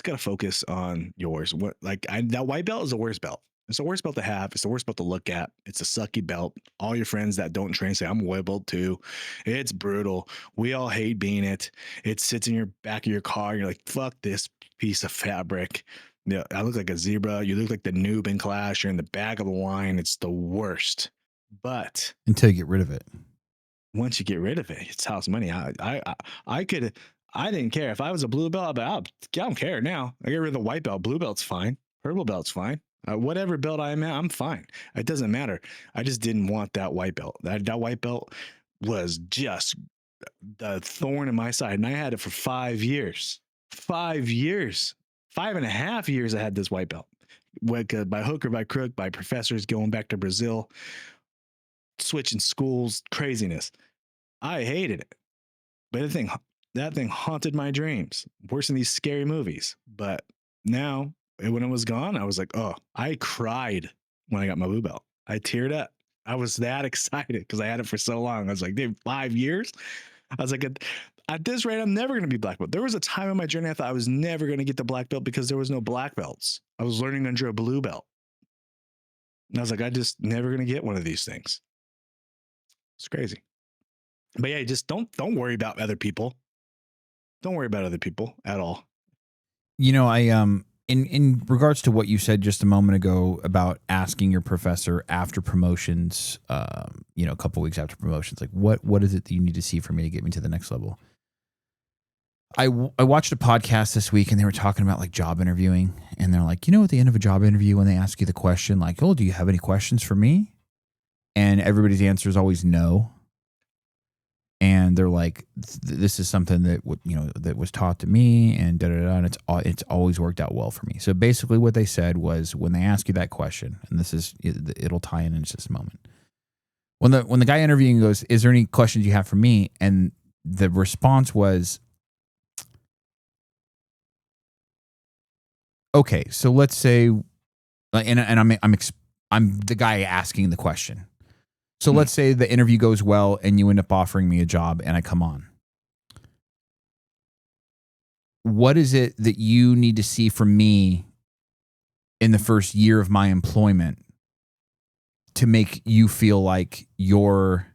gotta focus on yours. That white belt is the worst belt. It's the worst belt to have. It's the worst belt to look at. It's a sucky belt. All your friends that don't train say, I'm a white belt too. It's brutal. We all hate being it. It sits in your back of your car. You're like, fuck this piece of fabric. Yeah, I look like a zebra. You look like the noob in class. You're in the back of the line. It's the worst. But until you get rid of it. Once you get rid of it, it's house money. I didn't care if I was a blue belt, but I don't care now. I get rid of the white belt. Blue belt's fine. Purple belt's fine. Whatever belt I'm at, I'm fine. It doesn't matter. I just didn't want that white belt. That white belt was just the thorn in my side, and I had it for 5 years. 5 years, 5.5 years. I had this white belt. By hook or by crook, by professors going back to Brazil, switching schools, craziness. I hated it. But that thing haunted my dreams, worse than these scary movies. But now, when it was gone, I was like, oh, I cried when I got my blue belt. I teared up. I was that excited because I had it for so long. I was like, dude, 5 years? I was like, at this rate, I'm never going to be black belt. There was a time in my journey I thought I was never going to get the black belt because there was no black belts. I was learning under a blue belt. And I was like, I just never going to get one of these things. It's crazy. But yeah, just don't worry about other people. Don't worry about other people at all. You know, I in regards to what you said just a moment ago about asking your professor after promotions, you know, a couple weeks after promotions, like what is it that you need to see for me to get me to the next level? I watched a podcast this week and they were talking about like job interviewing, and they're like, you know, at the end of a job interview when they ask you the question like, oh, do you have any questions for me? And everybody's answer is always no. And they're like, this is something that you know that was taught to me, and da da da, and it's always worked out well for me. So basically, what they said was, when they ask you that question, and this is it'll tie in just a moment. When the guy interviewing goes, "Is there any questions you have for me?" and the response was, "Okay, so let's say," and I'm the guy asking the question. So let's say the interview goes well, and you end up offering me a job, and I come on. What is it that you need to see from me in the first year of my employment to make you feel like your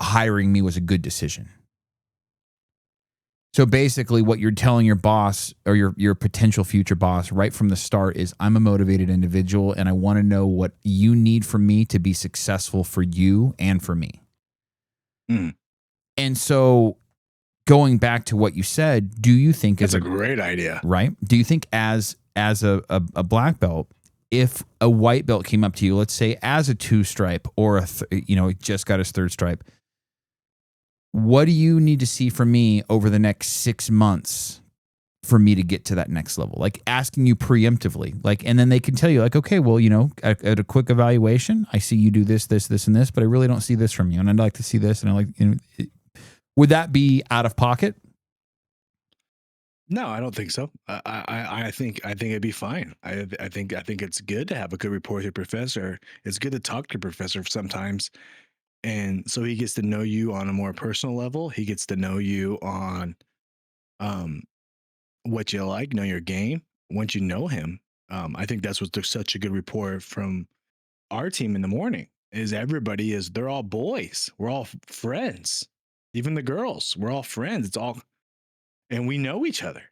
hiring me was a good decision? So basically what you're telling your boss or your potential future boss right from the start is, I'm a motivated individual and I want to know what you need from me to be successful for you and for me. And so going back to what you said, do you think that's a great idea, right? Do you think as a black belt, if a white belt came up to you, let's say as a 2-stripe or just got his 3rd stripe, what do you need to see from me over the next 6 months for me to get to that next level? Like asking you preemptively, like, and then they can tell you like, okay, well, at a quick evaluation, I see you do this, this, this, and this, but I really don't see this from you. And I'd like to see this. And I like, would that be out of pocket? No, I don't think so. I think it'd be fine. I think it's good to have a good rapport with your professor. It's good to talk to your professor sometimes, and so he gets to know you on a more personal level. He gets to know you on um what you like, know your game. Once you know him, I think that's what's such a good rapport from our team in the morning. Is everybody is they're all boys. We're all friends. Even the girls, we're all friends. It's all, and we know each other,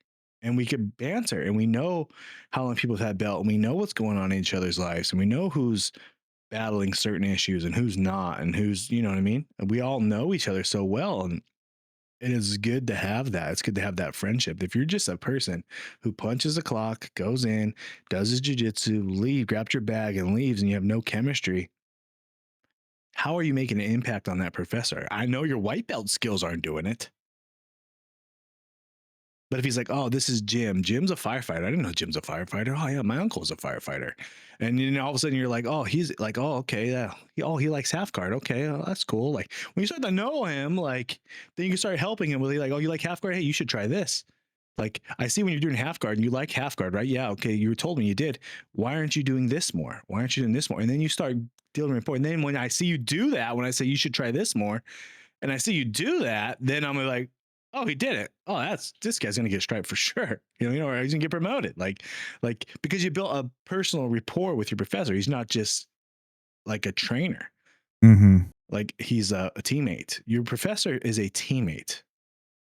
and we could banter, and we know how long people have had belt, and we know what's going on in each other's lives, and we know who's battling certain issues and who's not, and who's, you know what I mean? And we all know each other so well, and it is good to have that. It's good to have that friendship. If you're just a person who punches the clock, goes in, does his jujitsu, leave, grabs your bag and leaves, and you have no chemistry, how are you making an impact on that professor? I know your white belt skills aren't doing it. But if he's like, oh, this is Jim. Jim's a firefighter. I didn't know Jim's a firefighter. Oh, yeah, my uncle was a firefighter. And all of a sudden you're like, oh, he's like, oh, okay. Yeah. He likes half guard. Okay. Oh, that's cool. Like when you start to know him, like then you can start helping him with like, oh, you like half guard? Hey, you should try this. Like I see when you're doing half guard and you like half guard, right? Yeah. Okay. You told me you did. Why aren't you doing this more? Why aren't you doing this more? And then you start dealing with report. And then when I see you do that, when I say you should try this more, and I see you do that, then I'm like, oh, he did it. Oh, this guy's gonna get striped for sure. Or he's gonna get promoted. Like because you built a personal rapport with your professor. He's not just like a trainer. Mm-hmm. Like he's a teammate. Your professor is a teammate.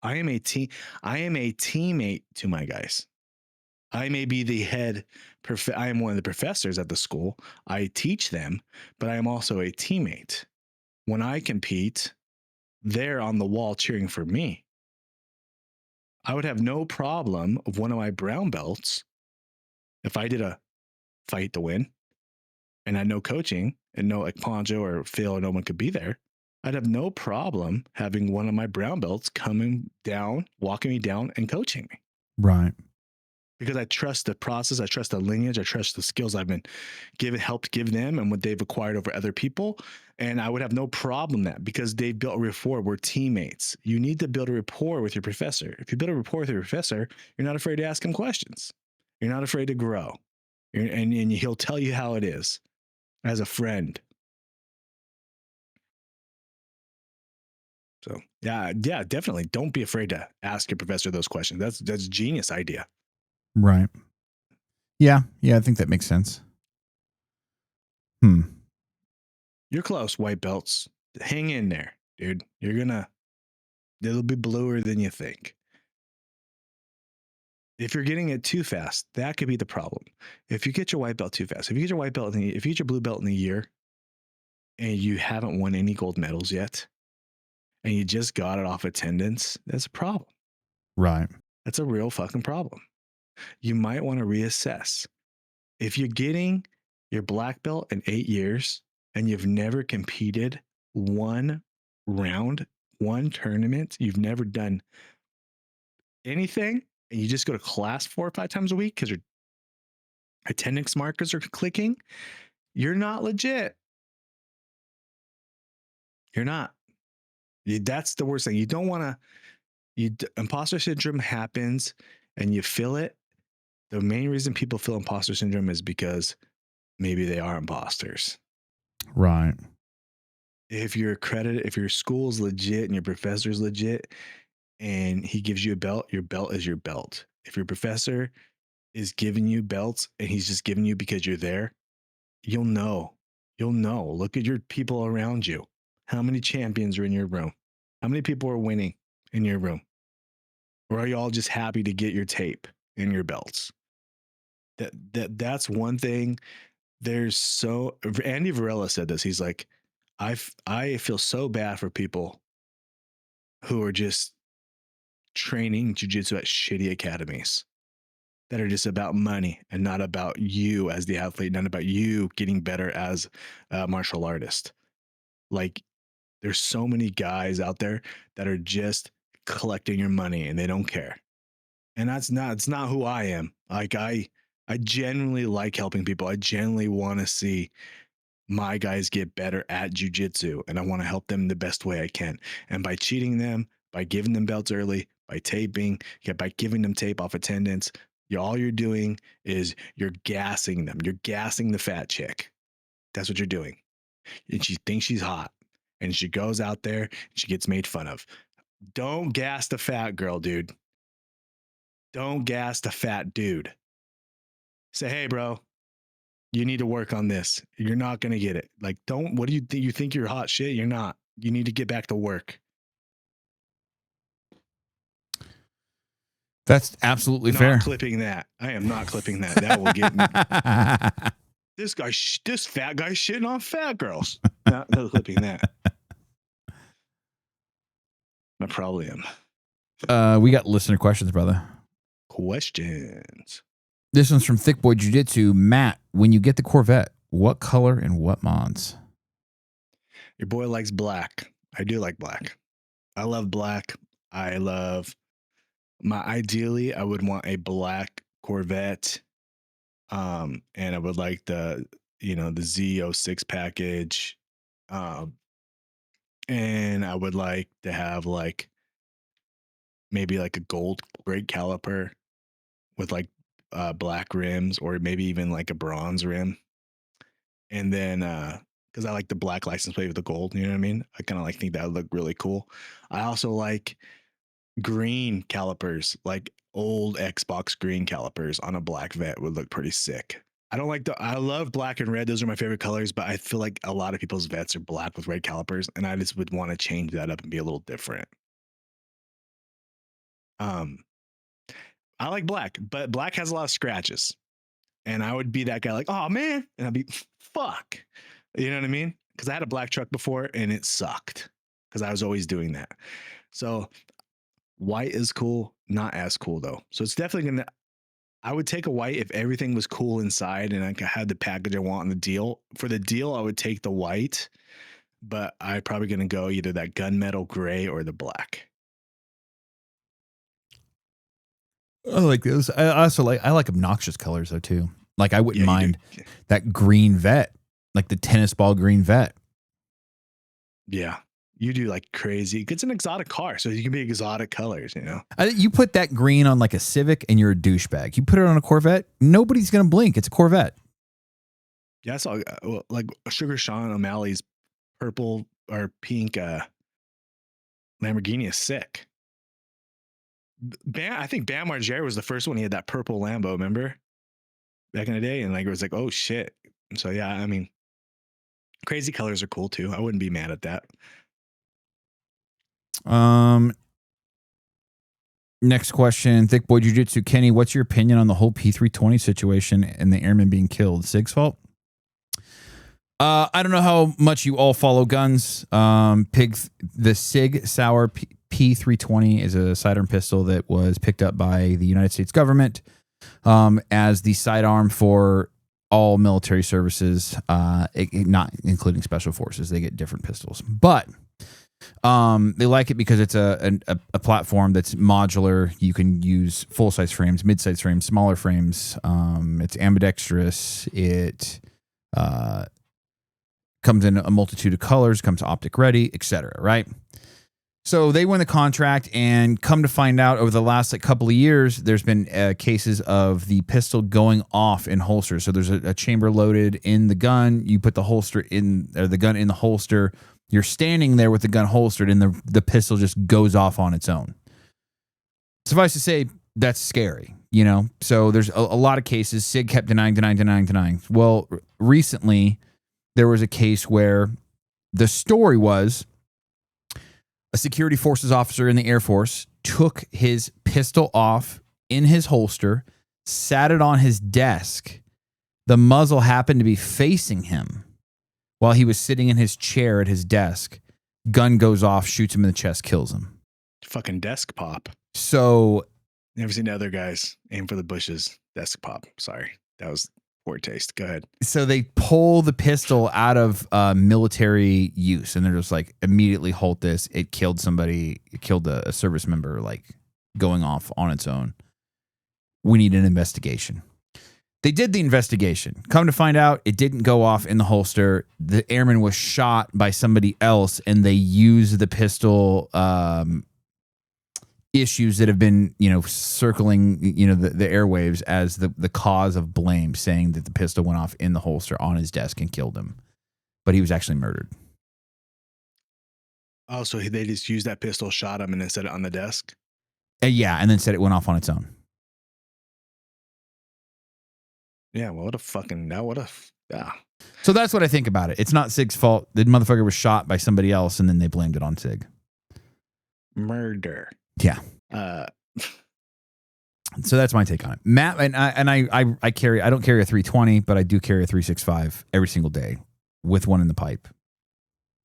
I am a teammate to my guys. I may be the head. I am one of the professors at the school. I teach them, but I am also a teammate. When I compete, they're on the wall cheering for me. I would have no problem of one of my brown belts if I did a fight to win and I had no coaching and no like Poncho or Phil or no one could be there. I'd have no problem having one of my brown belts coming down, walking me down and coaching me. Right. Because I trust the process, I trust the lineage, I trust the skills I've been helped give them and what they've acquired over other people. And I would have no problem that because they've built a rapport. We're teammates. You need to build a rapport with your professor. If you build a rapport with your professor, you're not afraid to ask him questions. You're not afraid to grow. And he'll tell you how it is. as a friend. So yeah, definitely. Don't be afraid to ask your professor those questions. That's a genius idea. Right. Yeah. Yeah. I think that makes sense. You're close, white belts. Hang in there, dude. It'll be bluer than you think. If you're getting it too fast, that could be the problem. If you get your white belt too fast, if you get your white belt, if you get your blue belt in a year and you haven't won any gold medals yet, and you just got it off attendance, that's a problem. Right. That's a real fucking problem. You might want to reassess. If you're getting your black belt in 8 years and you've never competed one round, one tournament, you've never done anything, and you just go to class 4 or 5 times a week because your attendance markers are clicking, you're not legit. You're not. That's the worst thing. You don't want to. Imposter syndrome happens, and you feel it. The main reason people feel imposter syndrome is because maybe they are imposters. Right. If you're accredited, if your school's legit and your professor's legit, and he gives you a belt, your belt is your belt. If your professor is giving you belts and he's just giving you because you're there, you'll know. You'll know. Look at your people around you. How many champions are in your room? How many people are winning in your room? Or are you all just happy to get your tape and your belts? That's one thing. Andy Varela said this. He's like, I feel so bad for people who are just training jujitsu at shitty academies that are just about money and not about you as the athlete, not about you getting better as a martial artist. Like, there's so many guys out there that are just collecting your money and they don't care. And it's not who I am. Like, I genuinely like helping people. I genuinely want to see my guys get better at jujitsu, and I want to help them the best way I can. And by cheating them, by giving them belts early, by taping, by giving them tape off attendance, all you're doing is you're gassing them. You're gassing the fat chick. That's what you're doing. And she thinks she's hot, and she goes out there and she gets made fun of. Don't gas the fat girl, dude. Don't gas the fat dude. Say, hey, bro, you need to work on this. You're not going to get it. Like, what do you think? You think you're hot shit? You're not. You need to get back to work. That's absolutely not fair. Clipping that. I am not clipping that. That will get me. This fat guy shitting on fat girls. Not clipping that. I probably am. We got listener questions, brother. Questions. This one's from Thick Boy Jiu-Jitsu. Matt, when you get the Corvette, what color and what mods? Your boy likes black. I do like black. I love black. Ideally, I would want a black Corvette. And I would like the Z06 package. And I would like to have like maybe like a gold brake caliper with like black rims, or maybe even like a bronze rim. And then because I like the black license plate with the gold, you know what I mean? I kind of think that would look really cool. I also like green calipers, like old Xbox green calipers on a black vet would look pretty sick. I love black and red. Those are my favorite colors, but I feel like a lot of people's vets are black with red calipers, and I just would want to change that up and be a little different. I like black, but black has a lot of scratches. And I would be that guy like, oh man. And I'd be, fuck. You know what I mean? Because I had a black truck before and it sucked because I was always doing that. So white is cool, not as cool though. So it's definitely I would take a white if everything was cool inside and I had the package I want on the deal. For the deal, I would take the white, but I'm probably going to go either that gunmetal gray or the black. I like those. I like obnoxious colors though too. Like I wouldn't mind that green vet, like the tennis ball green vet. Yeah, you do like crazy. It's an exotic car, so you can be exotic colors, you know. You put that green on like a Civic and you're a douchebag. You put it on a Corvette, nobody's gonna blink. It's a Corvette. Yeah, I saw like Sugar Sean O'Malley's purple or pink Lamborghini is sick. I think Bam Margera was the first one. He had that purple Lambo, remember? Back in the day. And like it was like, oh shit. So yeah, I mean, crazy colors are cool too. I wouldn't be mad at that. Next question, Thick Boy Jiu-Jitsu. Kenny, what's your opinion on the whole P320 situation and the airman being killed? Sig's fault? I don't know how much you all follow guns. The Sig Sauer P320 is a sidearm pistol that was picked up by the United States government as the sidearm for all military services, not including special forces. They get different pistols, but they like it because it's a platform that's modular. You can use full-size frames, mid-size frames, smaller frames. It's ambidextrous. It comes in a multitude of colors, comes optic ready, etc. Right? So they win the contract, and come to find out, over the last couple of years, there's been cases of the pistol going off in holsters. So there's a chamber loaded in the gun. You put the holster in, or the gun in the holster. You're standing there with the gun holstered, and the pistol just goes off on its own. Suffice to say, that's scary, you know? So there's a lot of cases. SIG kept denying. Well, recently, there was a case where the story was a security forces officer in the Air Force took his pistol off in his holster, sat it on his desk. The muzzle happened to be facing him while he was sitting in his chair at his desk. Gun goes off, shoots him in the chest, kills him. Fucking desk pop. So, never seen the other guys aim for the bushes. Desk pop. Sorry. That was poor taste. Go ahead. So they pull the pistol out of military use, and they're just like, immediately halt this. It killed somebody. It killed a service member, like going off on its own. We need an investigation. They did the investigation. Come to find out, it didn't go off in the holster. The airman was shot by somebody else, and they used the pistol issues that have been, circling, the airwaves as the cause of blame, saying that the pistol went off in the holster on his desk and killed him. But he was actually murdered. Oh, so they just used that pistol, shot him, and then set it on the desk? Yeah, and then said it went off on its own. Yeah, well, yeah. So that's what I think about it. It's not Sig's fault. The motherfucker was shot by somebody else, and then they blamed it on Sig. Murder. Yeah. So that's my take on it. Matt, I don't carry a 320, but I do carry a 365 every single day with one in the pipe.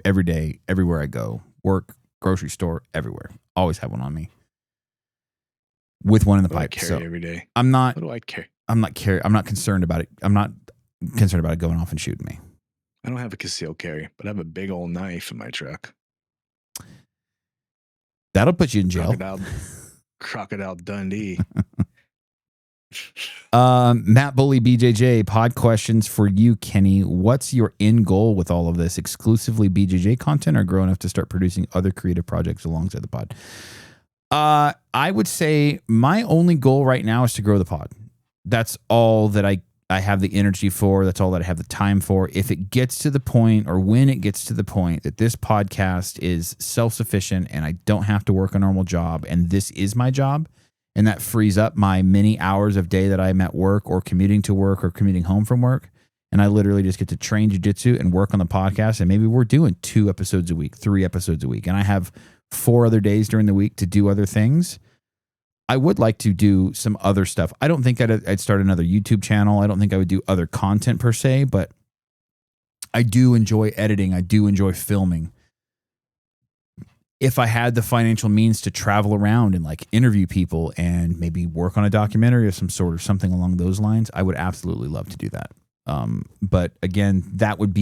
Every day, everywhere I go. Work, grocery store, everywhere. Always have one on me. With one in the pipe. Carry every day. What do I carry? I'm not concerned about it. I'm not concerned about it going off and shooting me. I don't have a concealed carry, but I have a big old knife in my truck. That'll put you in jail. Crocodile Dundee. Matt Bully BJJ, pod questions for you, Kenny. What's your end goal with all of this? Exclusively BJJ content, or grow enough to start producing other creative projects alongside the pod? I would say my only goal right now is to grow the pod. That's all that I have the energy for. That's all that I have the time for. If it gets to the point, or when it gets to the point that this podcast is self-sufficient and I don't have to work a normal job, and this is my job, and that frees up my many hours of day that I'm at work or commuting to work or commuting home from work, and I literally just get to train jiu-jitsu and work on the podcast, and maybe we're doing 2 episodes a week, 3 episodes a week, and I have 4 other days during the week to do other things, I would like to do some other stuff. I don't think I'd start another YouTube channel. I don't think I would do other content per se, but I do enjoy editing. I do enjoy filming. If I had the financial means to travel around and like interview people and maybe work on a documentary of some sort or something along those lines, I would absolutely love to do that. But again, that would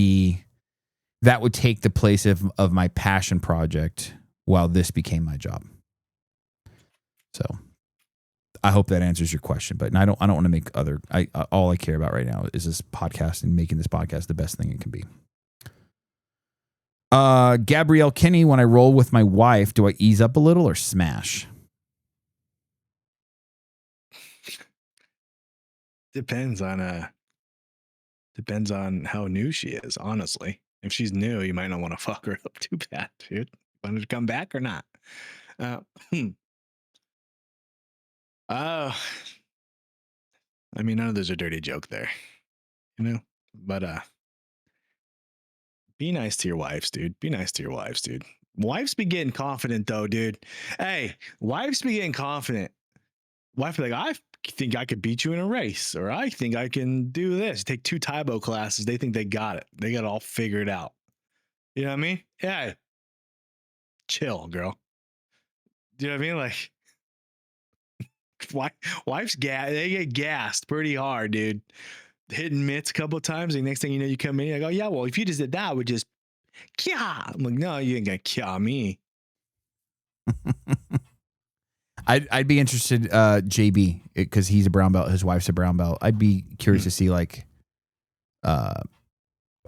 take the place of my passion project while this became my job. So I hope that answers your question, but I don't want to make all I care about right now is this podcast and making this podcast the best thing it can be. Gabrielle Kinney, when I roll with my wife, do I ease up a little or smash? Depends on Depends on how new she is, honestly. If she's new, you might not want to fuck her up too bad, dude. Want her to come back or not? Uh, hmm. uh, I mean, none of those are dirty joke there, you know? But be nice to your wives, dude. Be nice to your wives, dude. Wives be getting confident though, dude. Hey, wives be getting confident. Wife be like, I think I could beat you in a race, or I think I can do this. Take 2 Taibo classes. They think they got it. They got it all figured out. You know what I mean? Yeah. Chill, girl. Do you know what I mean? Like, wives they get gassed pretty hard, dude. Hitting mitts a couple of times, and the next thing you know, you come in, I go, yeah, well, if you just did that, I would just kya. I'm like, no, you ain't gonna kya me. I'd be interested, JB, because he's a brown belt, his wife's a brown belt. I'd be curious to see, like,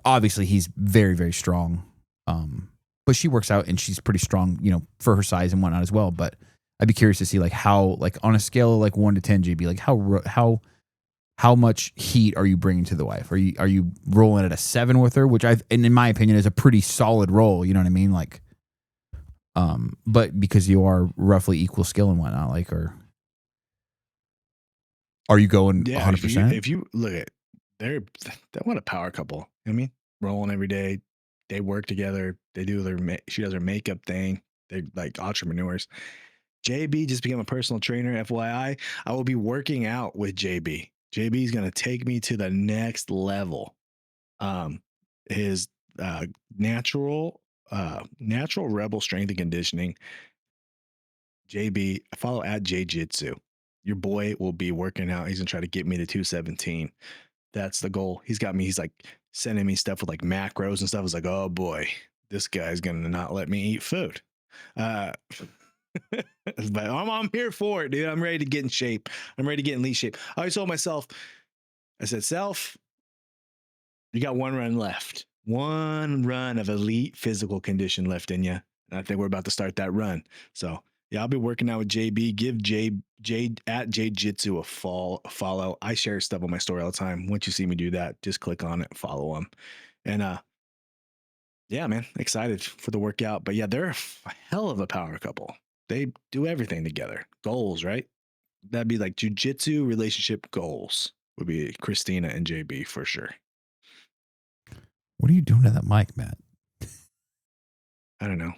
obviously he's very, very strong, but she works out and she's pretty strong, you know, for her size and whatnot as well. But I'd be curious to see, like, how, like, on a scale of like 1 to 10, JB, like how much heat are you bringing to the wife? Are you rolling at a 7 with her, which and in my opinion is a pretty solid roll. You know what I mean? Like, but because you are roughly equal skill and whatnot, like, or are you going 100%? If you look at, they're what a power couple. You know what I mean? Rolling every day. They work together. They do she does her makeup thing. They're like entrepreneurs. JB just became a personal trainer. FYI, I will be working out with JB. JB is going to take me to the next level. His natural rebel strength and conditioning. JB, follow at Jujitsu. Your boy will be working out. He's gonna try to get me to 217. That's the goal. He's got me. He's like sending me stuff with like macros and stuff. I was like, oh boy, this guy's gonna not let me eat food. But I'm here for it, dude. I'm ready to get in shape. I'm ready to get in elite shape. I always told myself, I said, self, you got one run left. One run of elite physical condition left in you. And I think we're about to start that run. So yeah, I'll be working out with JB. Give J at Jujitsu a follow. I share stuff on my story all the time. Once you see me do that, just click on it, follow them. And yeah, man, excited for the workout. But yeah, they're a hell of a power couple. They do everything together. Goals, right? That'd be like jujitsu relationship goals would be Christina and JB for sure. What are you doing to that mic, Matt? I don't know.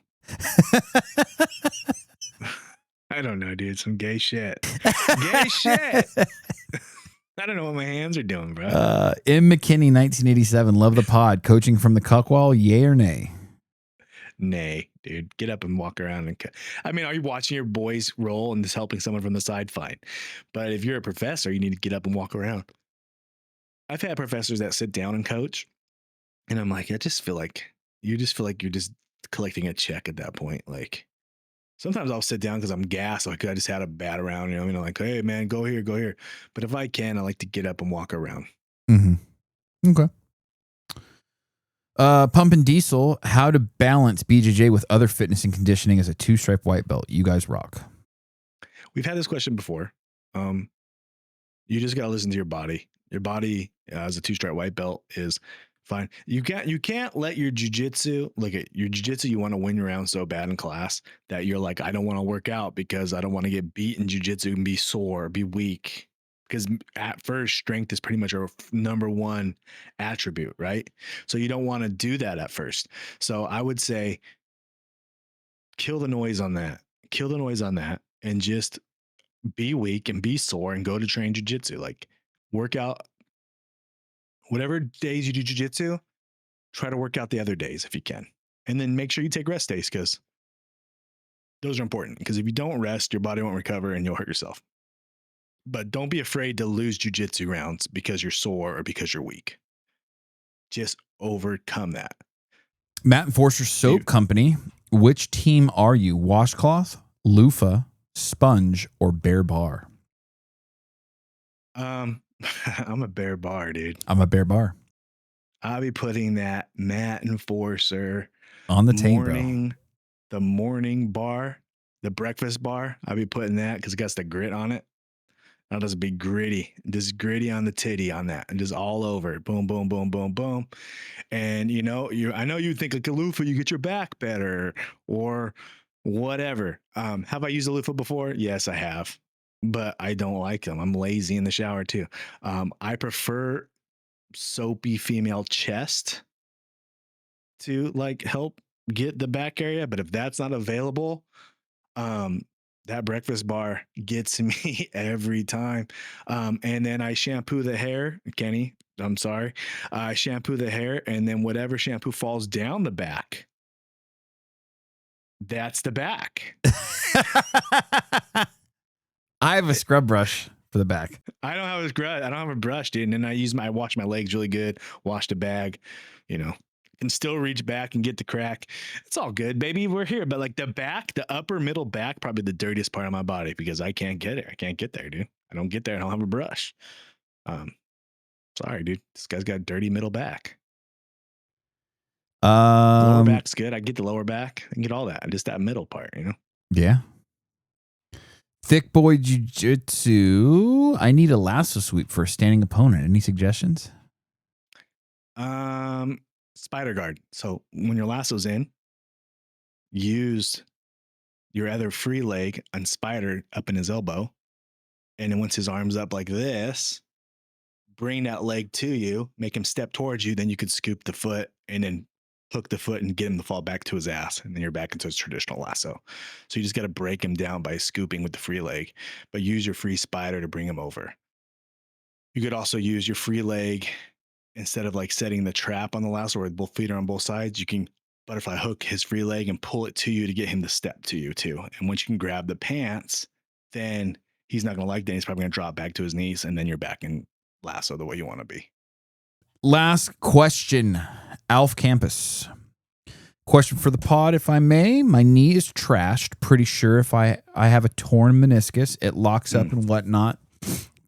I don't know, dude. Some gay shit. Gay shit. I don't know what my hands are doing, bro. M. McKinney, 1987. Love the pod. Coaching from the cuckwall, yay or nay? Nay, dude. Get up and walk around. I mean, are you watching your boys roll and just helping someone from the side? Fine. But if you're a professor, you need to get up and walk around. I've had professors that sit down and coach, and I'm like, you just feel like you're just collecting a check at that point. Like, sometimes I'll sit down because I'm gassed. Like, I just had a bat around, you know, like, hey, man, go here, go here. But if I can, I like to get up and walk around. Mm-hmm. Okay. Pump and Diesel, how to balance BJJ with other fitness and conditioning as a 2-stripe white belt. You guys rock. We've had this question before. You just got to listen to your body. Your body as a 2-stripe white belt is fine. You can't let your jujitsu, look at your jujitsu, you want to win around so bad in class that you're like, I don't want to work out because I don't want to get beat in jujitsu and be sore, be weak. Because at first, strength is pretty much our number one attribute, right? So you don't want to do that at first. So I would say, kill the noise on that. Kill the noise on that, and just be weak and be sore and go to train jujitsu. Like, work out whatever days you do jujitsu. Try to work out the other days if you can, and then make sure you take rest days because those are important. Because if you don't rest, your body won't recover and you'll hurt yourself. But don't be afraid to lose jujitsu rounds because you're sore or because you're weak. Just overcome that. Matt and Forster Soap Company. Which team are you? Washcloth, loofah, sponge, or bear bar? I'm a bear bar, dude. I'm a bear bar. I'll be putting that Matt Enforcer on the table. The morning bar, the breakfast bar. I'll be putting that because it got the grit on it. I'll just be gritty, just gritty on the titty on that, and just all over. Boom, boom, boom, boom, boom. And I know you think like a loofah, you get your back better or whatever. Have I used a loofah before? Yes, I have, but I don't like them. I'm lazy in the shower too. I prefer soapy female chest to like help get the back area, but if that's not available, um, that breakfast bar gets me every time. And then I shampoo the hair, Kenny. I'm sorry. I shampoo the hair, and then whatever shampoo falls down the back, that's the back. I have a scrub brush for the back. I don't have a brush. I don't have a brush, dude. And then I wash my legs really good, wash the bag, you know, can still reach back and get the crack. It's all good, baby. We're here. But like the back, the upper middle back, probably the dirtiest part of my body because I can't get it. I can't get there, dude. I don't get there. I don't have a brush. Sorry, dude. This guy's got dirty middle back. Lower back's good. I get the lower back. I can get all that. Just that middle part, Yeah. Thick boy jiu-jitsu. I need a lasso sweep for a standing opponent. Any suggestions? Spider guard. So when your lasso's in, use your other free leg and spider up in his elbow. And then once his arm's up like this, bring that leg to you, make him step towards you. Then you could scoop the foot and then hook the foot and get him to fall back to his ass. And then you're back into his traditional lasso. So you just got to break him down by scooping with the free leg, but use your free spider to bring him over. You could also use your free leg instead of like setting the trap on the lasso where both feet are on both sides. You can butterfly hook his free leg and pull it to you to get him to step to you too. And once you can grab the pants, then he's not going to like that. He's probably going to drop back to his knees, and then you're back in lasso the way you want to be. Last question, Alf Campus. Question for the pod, if I may. My knee is trashed. Pretty sure if I have a torn meniscus, it locks up and whatnot.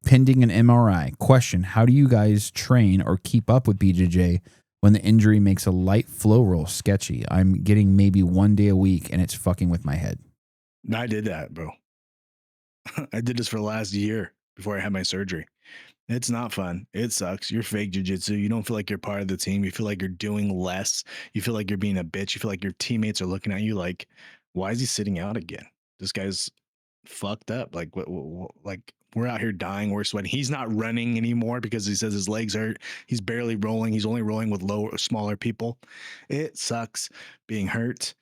Pending an MRI. Question, how do you guys train or keep up with BJJ when the injury makes a light flow roll sketchy? I'm getting maybe 1 day a week, and it's fucking with my head. I did that, bro. I did this for the last year before I had my surgery. It's not fun. It sucks. You're fake jujitsu. You don't feel like you're part of the team. You feel like you're doing less. You feel like you're being a bitch. You feel like your teammates are looking at you like, why is he sitting out again? This guy's fucked up. Like, like we're out here dying. We're sweating. He's not running anymore because he says his legs hurt. He's barely rolling. He's only rolling with smaller people. It sucks being hurt.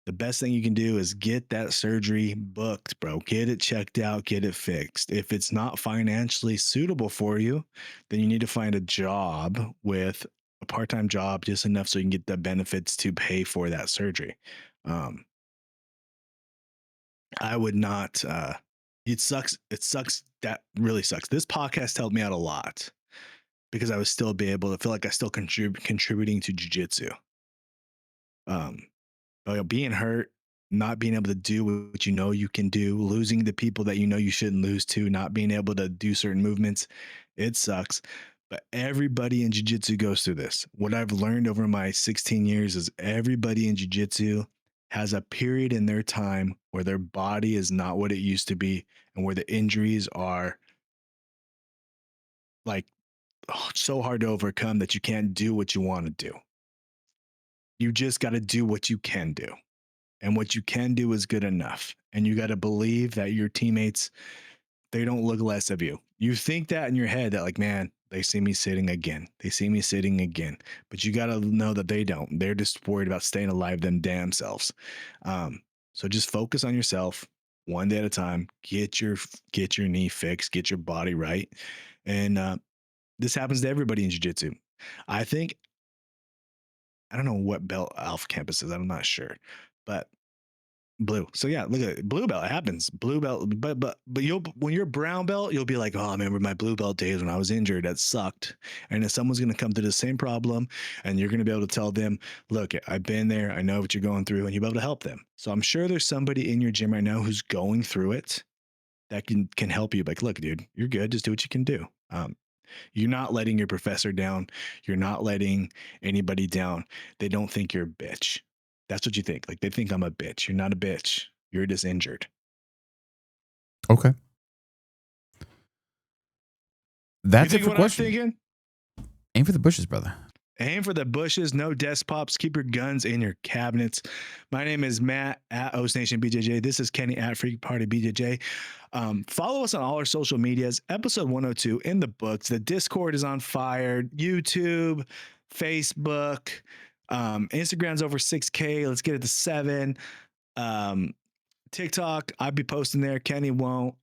The best thing you can do is get that surgery booked, bro. Get it checked out, get it fixed. If it's not financially suitable for you, then you need to find a job with a part-time job, just enough so you can get the benefits to pay for that surgery. I would not, it sucks. It sucks. That really sucks. This podcast helped me out a lot because I was still be able to feel like I still contributing to jiu-jitsu. Being hurt, not being able to do what you know you can do, losing the people that you know you shouldn't lose to, not being able to do certain movements, it sucks. But everybody in jiu-jitsu goes through this. What I've learned over my 16 years is everybody in jiu-jitsu has a period in their time where their body is not what it used to be and where the injuries are like so hard to overcome that you can't do what you want to do. You just got to do what you can do. And what you can do is good enough. And you got to believe that your teammates, they don't look less of you. You think that in your head that like, man, they see me sitting again. They see me sitting again. But you got to know that they don't. They're just worried about staying alive them damn selves. So just focus on yourself one day at a time. Get your knee fixed. Get your body right. And this happens to everybody in jiu-jitsu. I think, I don't know what belt Alpha Campus is. I'm not sure. But blue. So yeah, look at it. Blue belt. It happens. Blue belt. But you'll, when you're brown belt, you'll be like, oh, I remember my blue belt days when I was injured. That sucked. And if someone's going to come through the same problem, and you're going to be able to tell them, look, I've been there. I know what you're going through, and you'll be able to help them. So I'm sure there's somebody in your gym right now who's going through it that can help you. Like, look, dude, you're good. Just do what you can do. You're not letting your professor down. You're not letting anybody down. They don't think you're a bitch. That's what you think. Like they think I'm a bitch. You're not a bitch. You're just injured. Okay. That's you it think for what questions. I'm thinking? Aim for the bushes, brother. Aim for the bushes, no desk pops. Keep your guns in your cabinets. My name is Matt at Nation BJJ. This is Kenny at Freak Party BJJ. Follow us on all our social medias. Episode 102 in the books. The Discord is on fire. YouTube, Facebook, Instagram's over 6K. Let's get it to 7. TikTok, I'd be posting there. Kenny won't.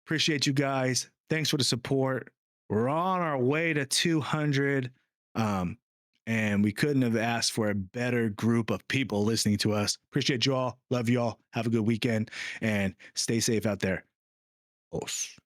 Appreciate you guys. Thanks for the support. We're on our way to 200. And we couldn't have asked for a better group of people listening to us. Appreciate you all. Love you all. Have a good weekend and stay safe out there. Os.